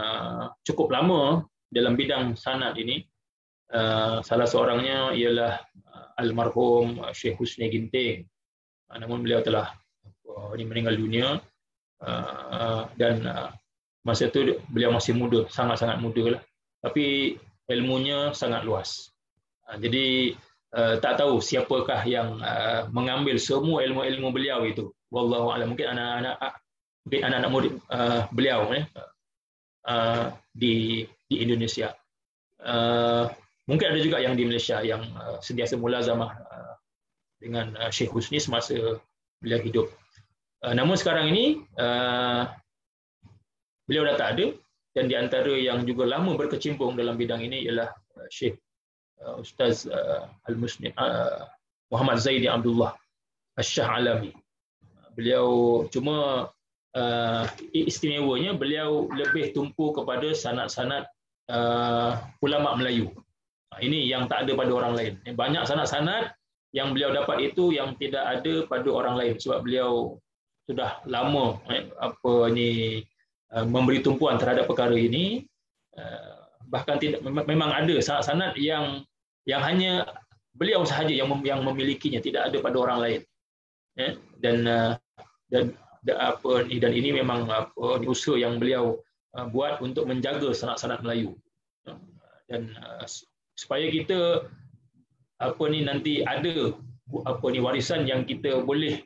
cukup lama dalam bidang sanad ini, salah seorangnya ialah almarhum Syekh Husni Ginting. Namun beliau telah meninggal dunia, dan masa itu beliau masih muda, sangat-sangat muda lah. Tapi ilmunya sangat luas. Jadi tak tahu siapakah yang mengambil semua ilmu-ilmu beliau itu. Wallahu a'lam. Mungkin anak-anak murid beliau di Indonesia. Mungkin ada juga yang di Malaysia yang sentiasa mulazamah dengan Syekh Husni semasa beliau hidup. Namun sekarang ini beliau dah tak ada, dan di antara yang juga lama berkecimpung dalam bidang ini ialah Syekh Ustaz Al-Musni Muhammad Zaidi Abdullah Asy-Syah-Alami. Beliau cuma istimewanya beliau lebih tumpu kepada sanad-sanad ulama Melayu. Ini yang tak ada pada orang lain. Banyak sanad-sanad yang beliau dapat itu yang tidak ada pada orang lain, sebab beliau sudah lama memberi tumpuan terhadap perkara ini. Bahkan tidak, memang ada sanad yang hanya beliau sahaja yang memilikinya, tidak ada pada orang lain. Dan ini memang usaha yang beliau buat untuk menjaga sanad-sanad Melayu, dan supaya kita nanti ada warisan yang kita boleh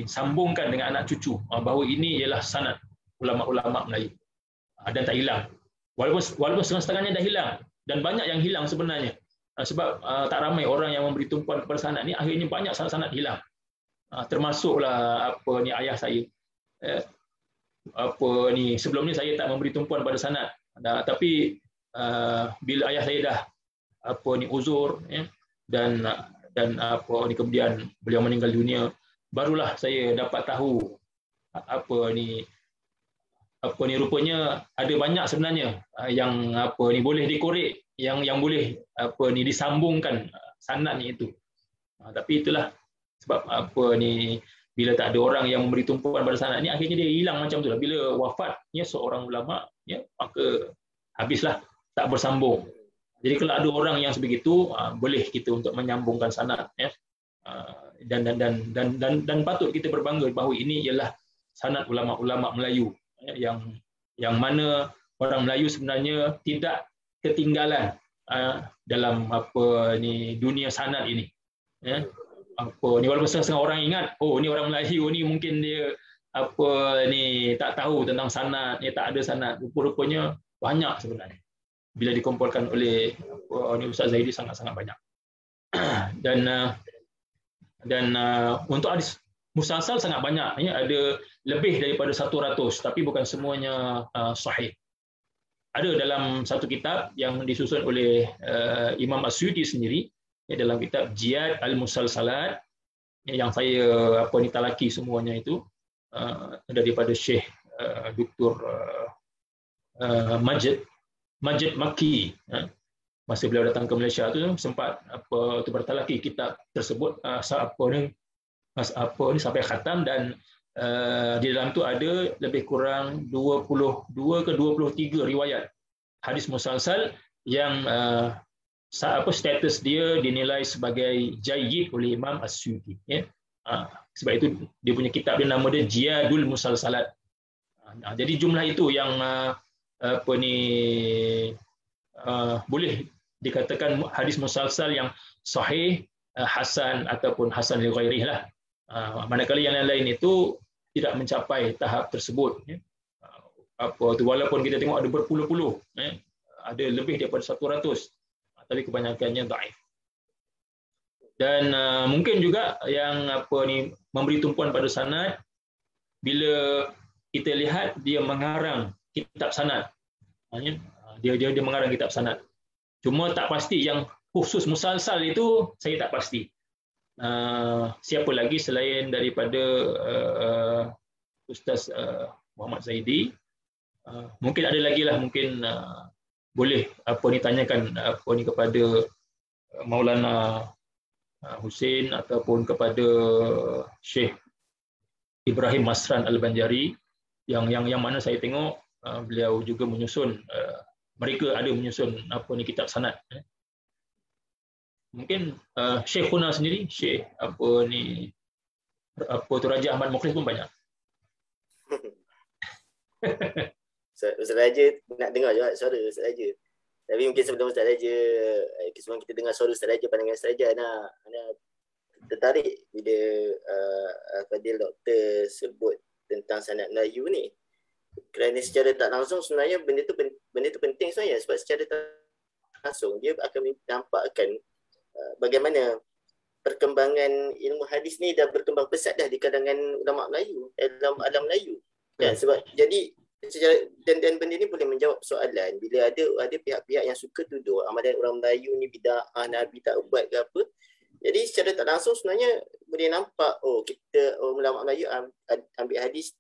sambungkan dengan anak cucu, bahawa ini ialah sanad ulama-ulama Melayu, dan tak hilang. Walaupun setengah-setengahnya dah hilang, dan banyak yang hilang sebenarnya, sebab tak ramai orang yang memberi tumpuan kepada sanad ni, akhirnya banyak sanad-sanad hilang. Termasuklah ayah saya. Sebelum ni saya tak memberi tumpuan pada sanad, tapi bila ayah saya dah uzur, dan kemudian beliau meninggal dunia, barulah saya dapat tahu rupanya ada banyak sebenarnya yang boleh dikorek, yang boleh disambungkan sanad ni itu. Tapi itulah sebab bila tak ada orang yang memberi tumpuan pada sanad ni, akhirnya dia hilang macam tu lah. Bila wafatnya seorang ulama, maka habislah, tak bersambung. Jadi kalau ada orang yang sebegitu, boleh kita untuk menyambungkan sanad, dan patut kita berbangga bahawa ini ialah sanad ulama-ulama Melayu, yang mana orang Melayu sebenarnya tidak ketinggalan dalam dunia sanad ini. Walaupun setengah-setengah orang ingat, ni orang Melayu ni mungkin dia tak tahu tentang sanad, tak ada sanad. Rupa-rupanya banyak sebenarnya. Bila dikumpulkan oleh Ustaz Zaidi, sangat-sangat banyak. Dan untuk hadis musalsal sangat banyak, ada lebih daripada 100, tapi bukan semuanya sahih. Ada dalam satu kitab yang disusun oleh Imam Asyuti sendiri, dalam kitab Jiyad Al-Musalsalat, yang saya talaki semuanya itu, daripada Syekh Dr. Majid Majid Maki. Masa beliau datang ke Malaysia tu sempat bertalaki kitab tersebut sampai khatam, dan di dalam tu ada lebih kurang 22 ke 23 riwayat hadis musalsal yang status dia dinilai sebagai jayyid oleh Imam As-Suyuti, ya. Sebab itu dia punya kitab dia, nama dia Jiyadul Musalsalat. Jadi jumlah itu yang boleh dikatakan hadis musalsal yang sahih, hasan ataupun hasan li ghairih lah. Manakala yang lain itu tidak mencapai tahap tersebut, ya. Walaupun kita tengok ada berpuluh-puluh, ya, ada lebih daripada 100, tapi kebanyakannya dhaif. Dan mungkin juga yang memberi tumpuan pada sanad, bila kita lihat dia mengarang kitab sanad, dia mengarang kitab sanad. Cuma tak pasti yang khusus musalsal itu, saya tak pasti. Siapa lagi selain daripada Ustaz Muhammad Zaidi, mungkin ada lagi lah, mungkin boleh tanyakan kepada Maulana Husin ataupun kepada Syekh Ibrahim Masran Al-Banjari, yang mana saya tengok beliau juga menyusun, mereka ada menyusun kitab sanad. Mungkin Syekhuna sendiri, Syekh Raja Ahmad Mukhlis pun banyak. Ustaz Raja nak dengar juga suara Ustaz Raja. Tapi mungkin sebelum Ustaz Raja, sebelum kita dengar suara Ustaz Raja, pandangan Ustaz Raja, Ana tertarik bila Fadil Doktor sebut tentang sanad Melayu ni. Kerana secara tak langsung sebenarnya benda tu penting sebenarnya, sebab secara tak langsung dia akan menampakkan bagaimana perkembangan ilmu hadis ni dah berkembang pesat dah di kalangan ulama Melayu, dalam alam Melayu. Kan? Sebab jadi dan benda ni boleh menjawab soalan bila ada pihak-pihak yang suka tuduh amalan orang Melayu ni bid'ah, Nabi tak buat ke apa. Jadi secara tak langsung sebenarnya boleh nampak ulama Melayu ambil hadis,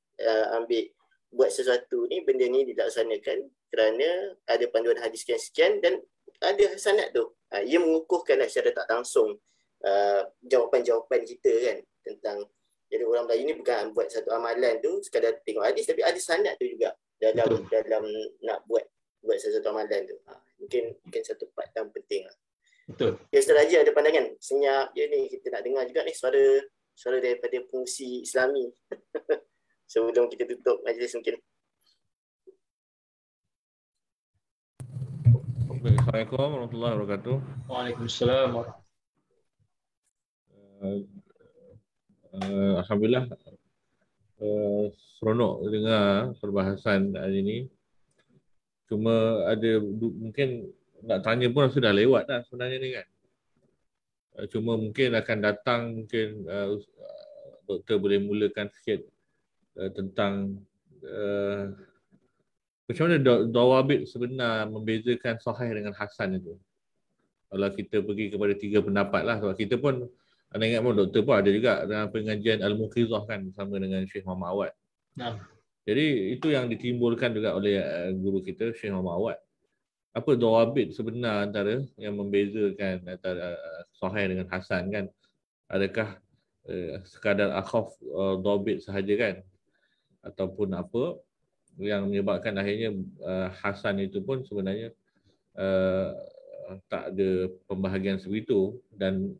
buat sesuatu ni, benda ni dilaksanakan kerana ada panduan hadis sekian-sekian dan ada sanad tu. Ia mengukuhkanlah secara tak langsung jawapan-jawapan kita kan tentang, jadi orang Melayu ni bukan buat satu amalan tu sekadar tengok hadis, tapi ada sanad tu juga dalam nak buat sesuatu amalan tu. Mungkin satu part yang penting lah. Betul. Ya, Ustaz Raja ada pandangan senyap je ni, kita nak dengar juga ni suara daripada fungsi Islami. Sebelum kita tutup majlis mungkin. Assalamualaikum warahmatullahi wabarakatuh. Waalaikumsalam. Alhamdulillah, seronok dengar perbahasan hari ini. Cuma ada mungkin nak tanya pun sudah lewat dah sebenarnya ni kan. Cuma mungkin akan datang, mungkin doktor boleh mulakan sikit tentang macam mana dawabit sebenar membezakan sahih dengan hasan itu. Kalau kita pergi kepada 3 pendapat lah, sebab kita pun anda ingat pun doktor pun ada juga dalam pengajian Al-Muqizah kan, sama dengan Syekh Muhammad Awad. Jadi itu yang ditimbulkan juga oleh guru kita Syekh Muhammad Awad. Apa dawabit sebenar antara yang membezakan antara sahih dengan hasan kan? Adakah sekadar akhaf dawabit sahaja kan? Ataupun apa yang menyebabkan akhirnya hasan itu pun sebenarnya tak ada pembahagian sebegitu, dan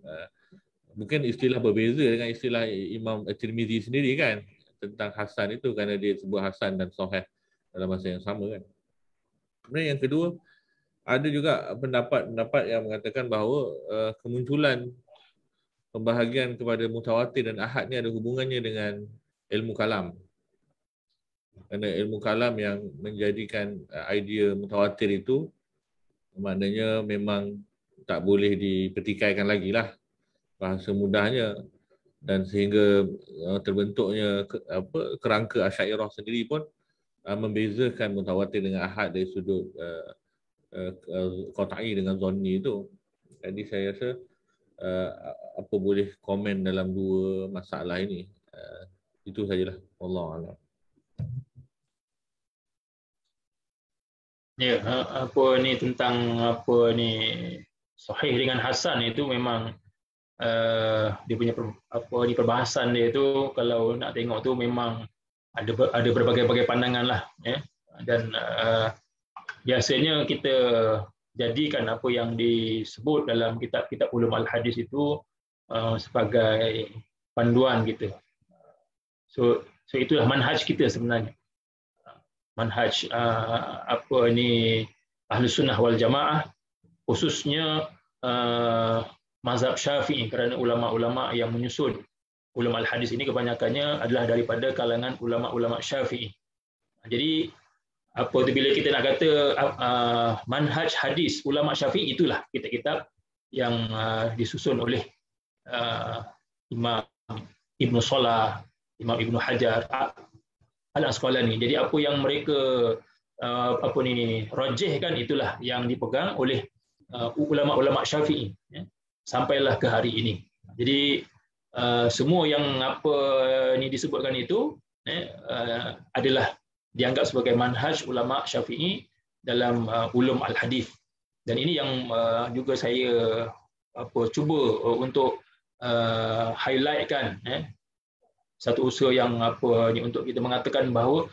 mungkin istilah berbeza dengan istilah Imam At-Tirmizi sendiri kan tentang hasan itu, kerana dia sebut hasan dan sahih dalam masa yang sama kan. Kemudian yang kedua, ada juga pendapat yang mengatakan bahawa kemunculan pembahagian kepada mutawatir dan ahad ni ada hubungannya dengan ilmu kalam. Kerana ilmu kalam yang menjadikan idea mutawatir itu maknanya memang tak boleh dipertikaikan lagi lah bahasa mudahnya, dan sehingga terbentuknya kerangka Asy'ariyah sendiri pun membezakan mutawatir dengan ahad dari sudut qat'i dengan zanni itu. Jadi saya rasa apa boleh komen dalam dua masalah ini, itu sajalah. Wallahu a'lam. Ya, apa ni tentang apa ni sahih dengan hasan itu memang dia punya apa ni perbahasan dia itu kalau nak tengok tu memang ada berbagai-bagai pandangan lah, ya. Dan biasanya kita jadikan apa yang disebut dalam kitab-kitab ulum al-hadis itu sebagai panduan kita. So itulah manhaj kita sebenarnya. Manhaj apa ni Ahlus Sunnah wal Jamaah, khususnya mazhab Syafi'i, kerana ulama-ulama yang menyusun ulum al-hadis ini kebanyakannya adalah daripada kalangan ulama-ulama Syafi'i. Jadi apa tu bila kita nak kata manhaj hadis ulama Syafi'i, itulah kitab-kitab yang disusun oleh Imam Ibn Salah, Imam Ibn Hajar Al-Asqalani. Jadi apa yang mereka apa ni rajihkan, itulah yang dipegang oleh ulama-ulama Syafi'i, ya, sampailah ke hari ini. Jadi semua yang apa ni disebutkan itu adalah dianggap sebagai manhaj ulama Syafi'i dalam ulum al-hadis. Dan ini yang juga saya apa cuba untuk highlightkan, satu usaha yang apa ni untuk kita mengatakan bahawa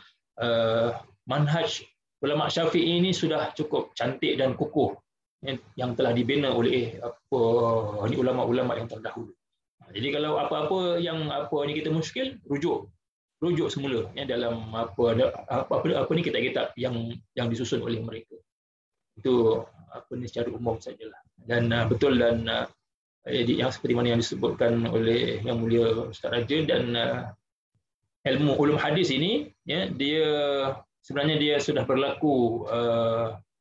manhaj ulama Syafi'i ini sudah cukup cantik dan kukuh, yang telah dibina oleh apa ni ulama-ulama yang terdahulu. Jadi kalau apa-apa yang apa ni kita muskil, rujuk semula, ya, dalam apa ni kitab-kitab yang disusun oleh mereka. Itu apa ni secara umum sajalah. Dan betul, dan yang seperti mana yang disebutkan oleh Yang Mulia Ustaz Raja, dan ilmu ulum hadis ini, ya, dia sebenarnya dia sudah berlaku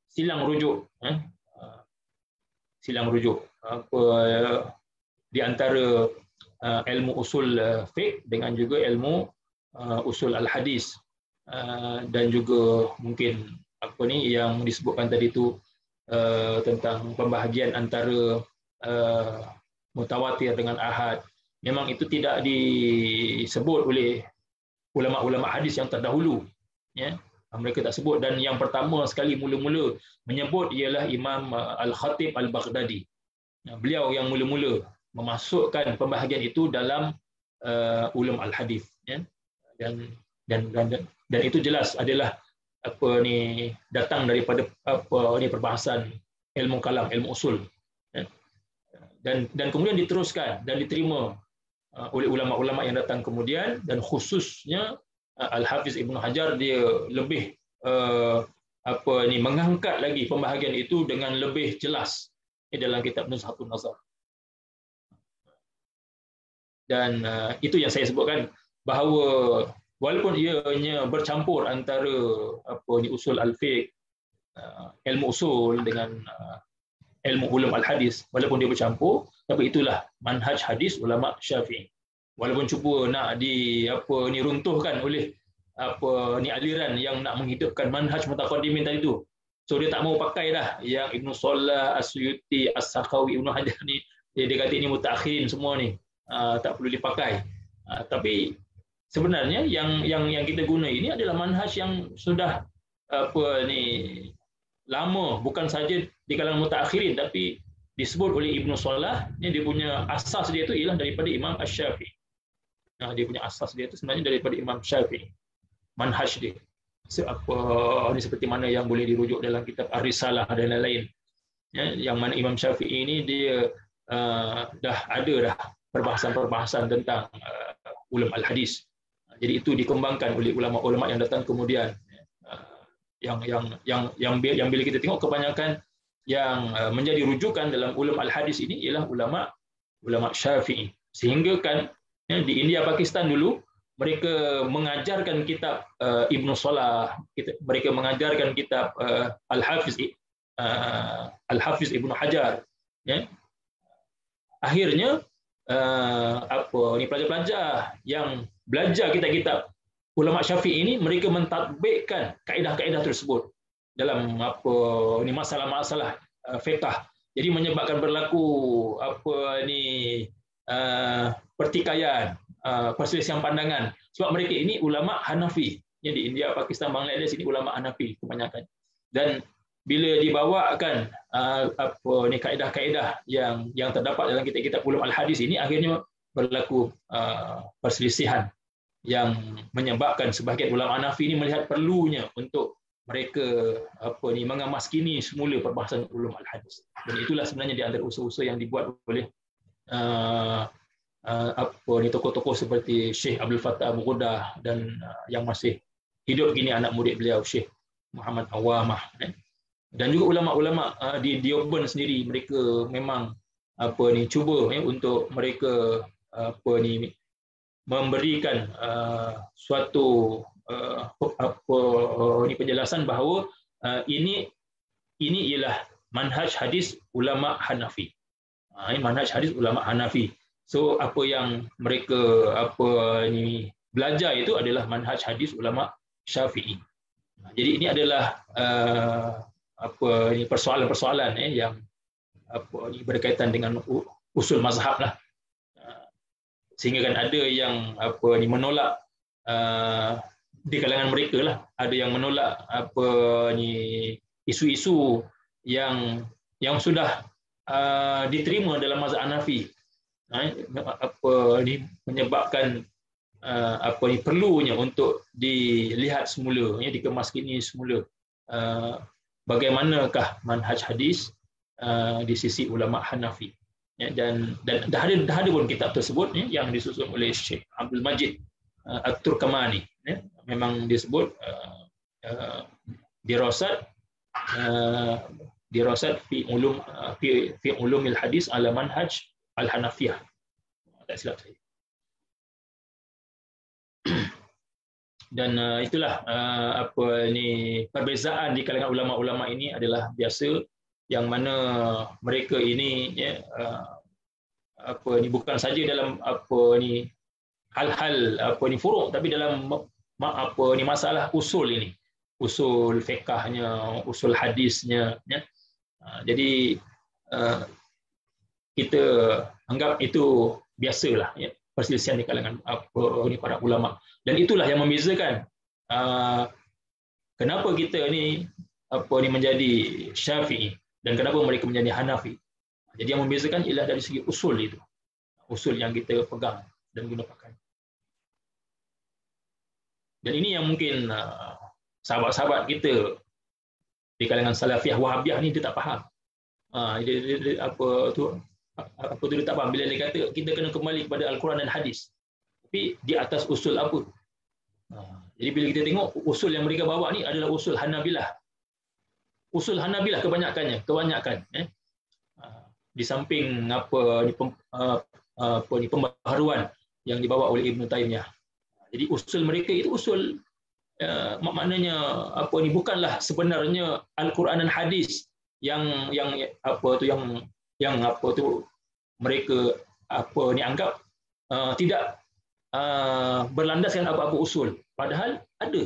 silang rujuk, silang rujuk apa di antara ilmu usul fiqh dengan juga ilmu usul al-hadis, dan juga mungkin apa ni yang disebutkan tadi tu tentang pembahagian antara mutawatir dengan ahad. Memang itu tidak disebut oleh ulama-ulama hadis yang terdahulu, ya. Mereka tak sebut, dan yang pertama sekali mula-mula menyebut ialah Imam Al-Khatib Al-Baghdadi. Beliau yang mula-mula memasukkan pembahagian itu dalam ulum al-hadis, ya. Dan itu jelas adalah apa ni datang daripada apa ni perbahasan ilmu kalam, ilmu usul, ya. Dan kemudian diteruskan dan diterima oleh ulama-ulama yang datang kemudian, dan khususnya Al-Hafiz Ibn Hajar, dia lebih apa ni mengangkat lagi pembahagian itu dengan lebih jelas dalam kitab Nuzhatun Nazar. Dan itu yang saya sebutkan bahawa walaupun ianya bercampur antara apa ni usul al-fiqh, ilmu usul dengan ilmu ulum al-hadis, walaupun dia bercampur, tapi itulah manhaj hadis ulama Syafi'i. Walaupun cuba nak apa ni runtuhkan oleh apa ni aliran yang nak menghidupkan manhaj mutaqaddimin tadi tu. So dia tak mau pakai dah yang Ibn Salah, As-Suyuti, As-Sakhawi, Ibn Hajar ni, dia kata ini mutakhirin semua ni, tak perlu dipakai. Tapi sebenarnya yang kita guna ini adalah manhaj yang sudah apa ni lama, bukan saja di kalangan mutakhirin, tapi disebut oleh Ibn Salah, dia punya asas dia itu ialah daripada Imam Asy-Syafi'i. Dia punya asas dia itu sebenarnya daripada Imam Syafi'i. Manhaj dia apa ini seperti mana yang boleh dirujuk dalam kitab Ar-Risalah dan lain-lain, ya, yang mana Imam Syafi'i ini dia dah ada perbahasan-perbahasan tentang ulum al-hadis. Jadi itu dikembangkan oleh ulama-ulama yang datang kemudian, yang bila kita tengok kebanyakan yang menjadi rujukan dalam ulum al-hadis ini ialah ulama Syafi'i. Sehingga kan, ya, di India Pakistan dulu mereka mengajarkan kitab Ibn Salah, mereka mengajarkan kitab Al-Hafiz Ibn Hajar, ya. Akhirnya pelajar-pelajar yang belajar kitab-kitab ulama Syafi'i ini, mereka mentadbikkan kaedah-kaedah tersebut dalam masalah-masalah fiqh. Jadi menyebabkan berlaku pertikaian, perselisihan pandangan, sebab mereka ini ulama Hanafi. Di India, Pakistan, Bangladesh ini ulama Hanafi kebanyakan. Dan bila dibawakan apa ni kaedah-kaedah yang terdapat dalam kitab-kitab ulum al-hadis ini, akhirnya berlaku perselisihan yang menyebabkan sebahagian ulama Hanafi ini melihat perlunya untuk mereka mengemaskini semula perbahasan ulum al-hadis. Dan itulah sebenarnya di antara usaha-usaha yang dibuat oleh tokoh-tokoh seperti Syekh Abdul Fattah Abu Ghudah dan yang masih hidup kini anak murid beliau Syekh Muhammad Awamah. Dan juga ulama-ulama di Deoband sendiri, mereka memang cuba untuk mereka memberikan suatu penjelasan bahawa ini ialah manhaj hadis ulama Hanafi. Manhaj hadis ulama Hanafi. So apa yang mereka belajar itu adalah manhaj hadis ulama Syafi'i. Jadi ini adalah persoalan-persoalan yang berkaitan dengan usul mazhab lah. Sehingga kan ada yang menolak di kalangan mereka lah, ada yang menolak isu-isu yang sudah diterima dalam mazhab Hanafi. Menyebabkan perlunya untuk dilihat semula, dikemaskini semula bagaimanakah manhaj hadis di sisi ulama Hanafi. Dan dah ada pun kitab tersebut yang disusun oleh Syekh Abdul Majid At-Turkamani. Memang disebut dirasat fi ulumil hadis ala manhaj al-Hanafiyah. Tak silap saya. Dan itulah perbezaan di kalangan ulama-ulama ini adalah biasa, yang mana mereka ini bukan saja dalam hal-hal furuk, tapi dalam masalah usul ini, usul fiqahnya, usul hadisnya. Jadi kita anggap itu biasalah perselisihan di kalangan para ulama. Dan itulah yang membezakan kenapa kita ni menjadi Syafi'i dan kenapa mereka menjadi Hanafi. Jadi yang membezakan ialah dari segi usul itu, usul yang kita pegang dan guna pakai. Dan ini yang mungkin sahabat-sahabat kita di kalangan Salafiyah Wahabiyah ni dia tak faham. Dia tak faham bila dia kata kita kena kembali kepada Al-Quran dan hadis. Tapi di atas usul apa? Jadi bila kita tengok usul yang mereka bawa ni adalah usul Hanabilah. Usul Hanabilah kebanyakan di samping pembaharuan yang dibawa oleh Ibn Taymiyah. Jadi usul mereka itu usul maknanya bukanlah sebenarnya Al-Quran dan hadis yang mereka anggap tidak berlandaskan apa-apa usul. Padahal ada.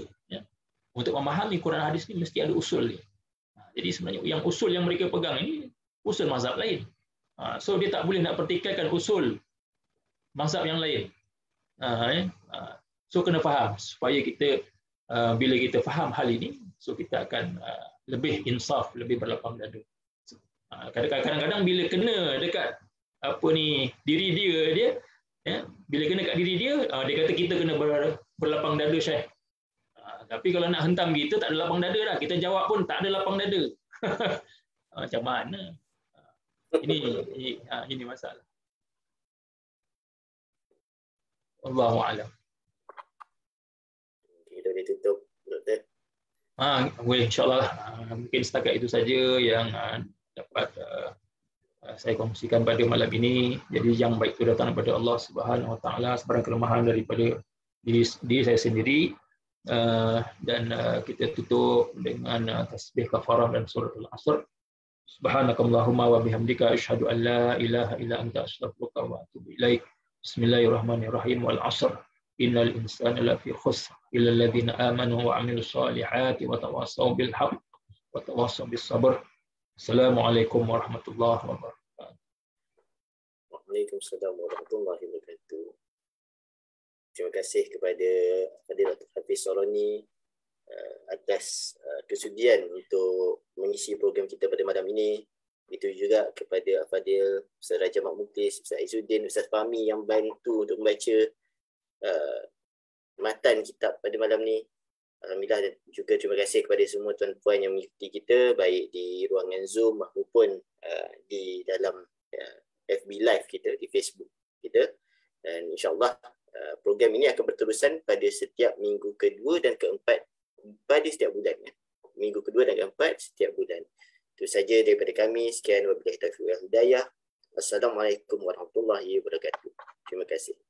Untuk memahami Quran hadis ni mesti ada usul dia. Jadi sebenarnya yang usul yang mereka pegang ini usul mazhab lain. So dia tak boleh nak pertikaikan usul mazhab yang lain. So kena faham supaya kita bila kita faham hal ini, so kita akan lebih insaf, lebih berlapang dada. Kadang-kadang bila kena dekat diri dia, bila kena kat diri dia, dia kata kita kena berlapang dada, Syekh. Tapi kalau nak hentam kita, tak ada lapang dada dah. Kita jawab pun tak ada lapang dada. Macam mana? Ini masalah. Wallahu a'lam. Kita boleh tutup, Doktor. Boleh, insyaAllah. Mungkin setakat itu saja yang dapat saya kongsikan pada malam ini. Jadi yang baik itu datang daripada Allah Subhanahu Wa Taala, sebarang kelemahan daripada diri saya sendiri. Dan kita tutup dengan tasbih kafarah dan surah Al-Asr. Subhanakallahumma wa bihamdika asyhadu an la ilaha illa anta astaghfiruka wa atubu ilaik. Bismillahirrahmanirrahim. Wal 'asr innal insana lafi khusr illa alladhina amanu wa 'amilus solihati wa tawassaw bil haqq wa tawassaw bis sabr. Assalamualaikum warahmatullahi wabarakatuh. Waalaikumsalam warahmatullahi wabarakatuh. Terima kasih kepada Fadilatul Hafiz Soroni atas kesudian untuk mengisi program kita pada malam ini. Itu juga kepada Fadil, Ustaz Raja Mak Muklis, Ustaz Izzuddin, Ustaz Fahmi yang bantu untuk membaca matan kitab pada malam ni. Alhamdulillah, dan juga terima kasih kepada semua tuan-puan yang mengikuti kita baik di ruangan Zoom maupun di dalam FB Live kita, di Facebook kita. Dan insyaAllah program ini akan berterusan pada setiap minggu kedua dan keempat pada setiap bulan. Minggu kedua dan keempat setiap bulan. Itu saja daripada kami. Sekian, wabillahi taufiq wal hidayah. Assalamualaikum warahmatullahi wabarakatuh. Terima kasih.